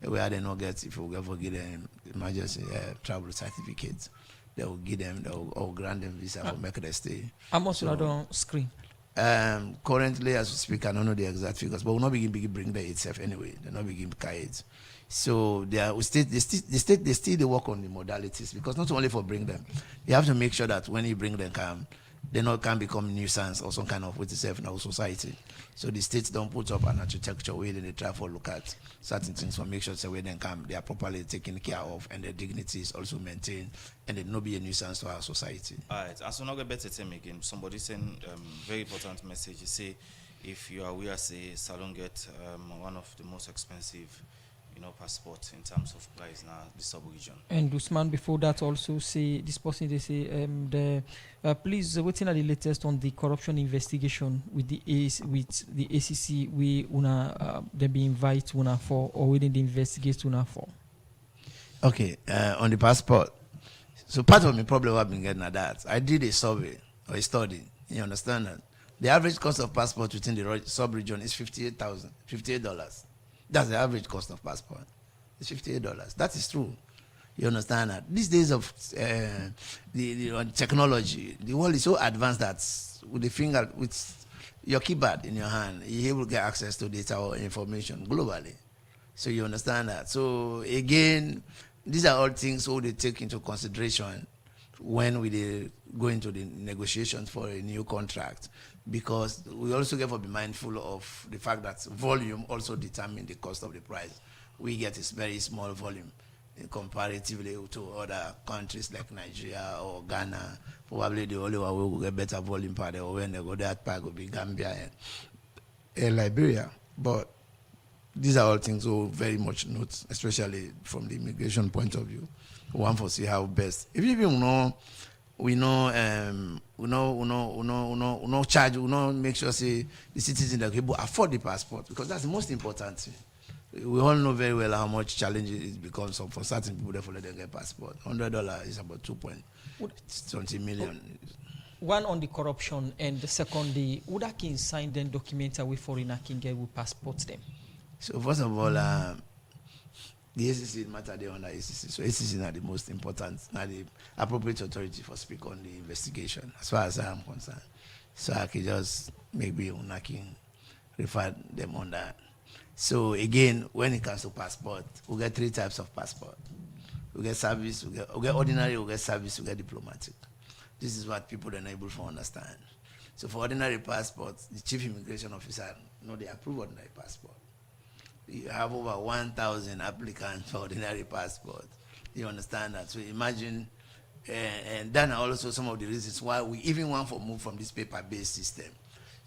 Where they not get, if we ever give them emergency travel certificates, they will give them, they will or grant them visa for make the stay. How much so, on screen? Currently, as we speak, I don't know the exact figures, but we'll not begin bring the itself anyway. They're not begin carry it. So they still work on the modalities, because not only for bring them, you have to make sure that when you bring them they not can become nuisance or some kind of with itself in our society. So the states don't put up an architecture where they try to look at certain things for make sure that when they come, they are properly taken care of and their dignity is also maintained and they not be a nuisance to our society. All right. As we not get better time again, somebody send very important message. You say, if you are aware, say Salone get one of the most expensive, passport in terms of price now the sub-region. And Usman, before that, also say this person they say please waiting at the latest on the corruption investigation with the ACC we they be invite una for or within the investigate una for. Okay, on the passport. So part of the problem I've been getting at that, I did a survey or a study. You understand that the average cost of passport within the sub-region is $58. That's the average cost of passport. It's $58. That is true. You understand that? These days of the technology, the world is so advanced that with your keypad in your hand, you're able to get access to data or information globally. So you understand that. So again, these are all things so they take into consideration when we go into the negotiations for a new contract, because we also have to be mindful of the fact that volume also determines the cost of the price. We get a very small volume comparatively to other countries like Nigeria or Ghana. Probably the only one who will get better volume part or when they go that part will be Gambia and Liberia. But these are all things we very much note, especially from the immigration point of view. We want to see how best. If you even know, we charge, make sure say the citizens that able afford the passport, because that's the most important thing. We all know very well how much challenge it becomes for certain people that let them get passport. $100 is about 2.20 million. One on the corruption, and the second, the Uda can sign them documents away foreigner can get with passports them. So first of all, the ACC matter there under ACC. So ACC is not the most important, not the appropriate authority for speak on the investigation, as far as I am concerned. So I can just maybe can refer them on that. So again, when it comes to passport, we get 3 types of passport. We get service, we get ordinary, we get service, we get diplomatic. This is what people are not able to understand. So for ordinary passports, the chief immigration officer, they approve ordinary passport. You have over 1,000 applicants for ordinary passport. You understand that? So imagine, and then also some of the reasons why we even want to move from this paper-based system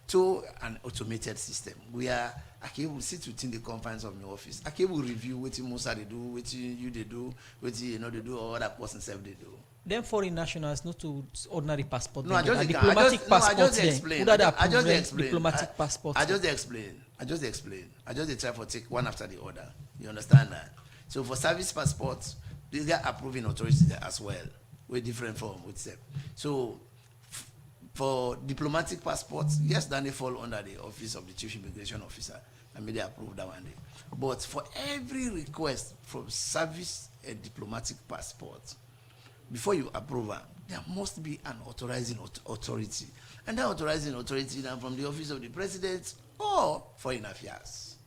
to an automated system. We are, I will sit within the confines of my office. I will review what Musa they do, what you they do, what they do, or other person self they do. Them foreign nationals, not to ordinary passport. No, I just diplomatic passport. Explain. I just explain. Diplomatic passport. I just explain. I just try to take one after the other. You understand that? So for service passports, these are approving authorities there as well. We're different from with them. So for diplomatic passports, yes, then they fall under the office of the chief immigration officer. I mean, they approve that one day. But for every request from service and diplomatic passport, before you approve it, there must be an authorizing authority. And that authorizing authority is from the office of the president or foreign affairs.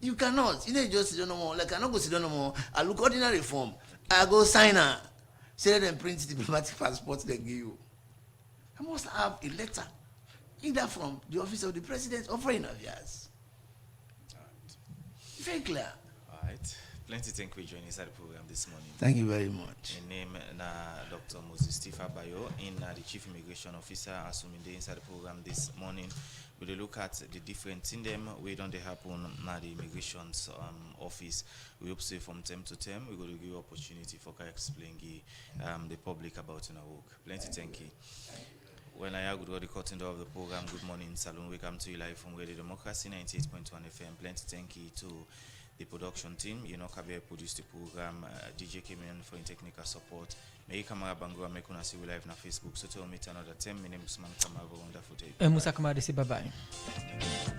You cannot. You know, just don't know. Like I not go sit down no more. I look ordinary form. I go sign her. Say them print diplomatic passport they give you. I must have a letter, either from the office of the president or foreign affairs. Right. Very clear. All right. Plenty thank you for joining inside the program this morning. Thank you very much. My name is Dr. Moses Tifa Bayo, the Chief Immigration Officer, assuming the inside the program this morning. We'll look at the different in them, we don't happen now the immigration's office. We hope say from time to time we're going to give opportunity for explain the public about our work. Plenty thank you. When I go to the curtain of the program, good morning, Salone. Welcome to you live from Radio Democracy 98.1 FM. Plenty thank you to the production team. You know, Kabir produced the program. DJ came in for technical support. May Kamara Bangura make una see we live na Facebook. So till meet another 10 minutes. Man, come have a wonderful day. Musa Kamara, bye bye.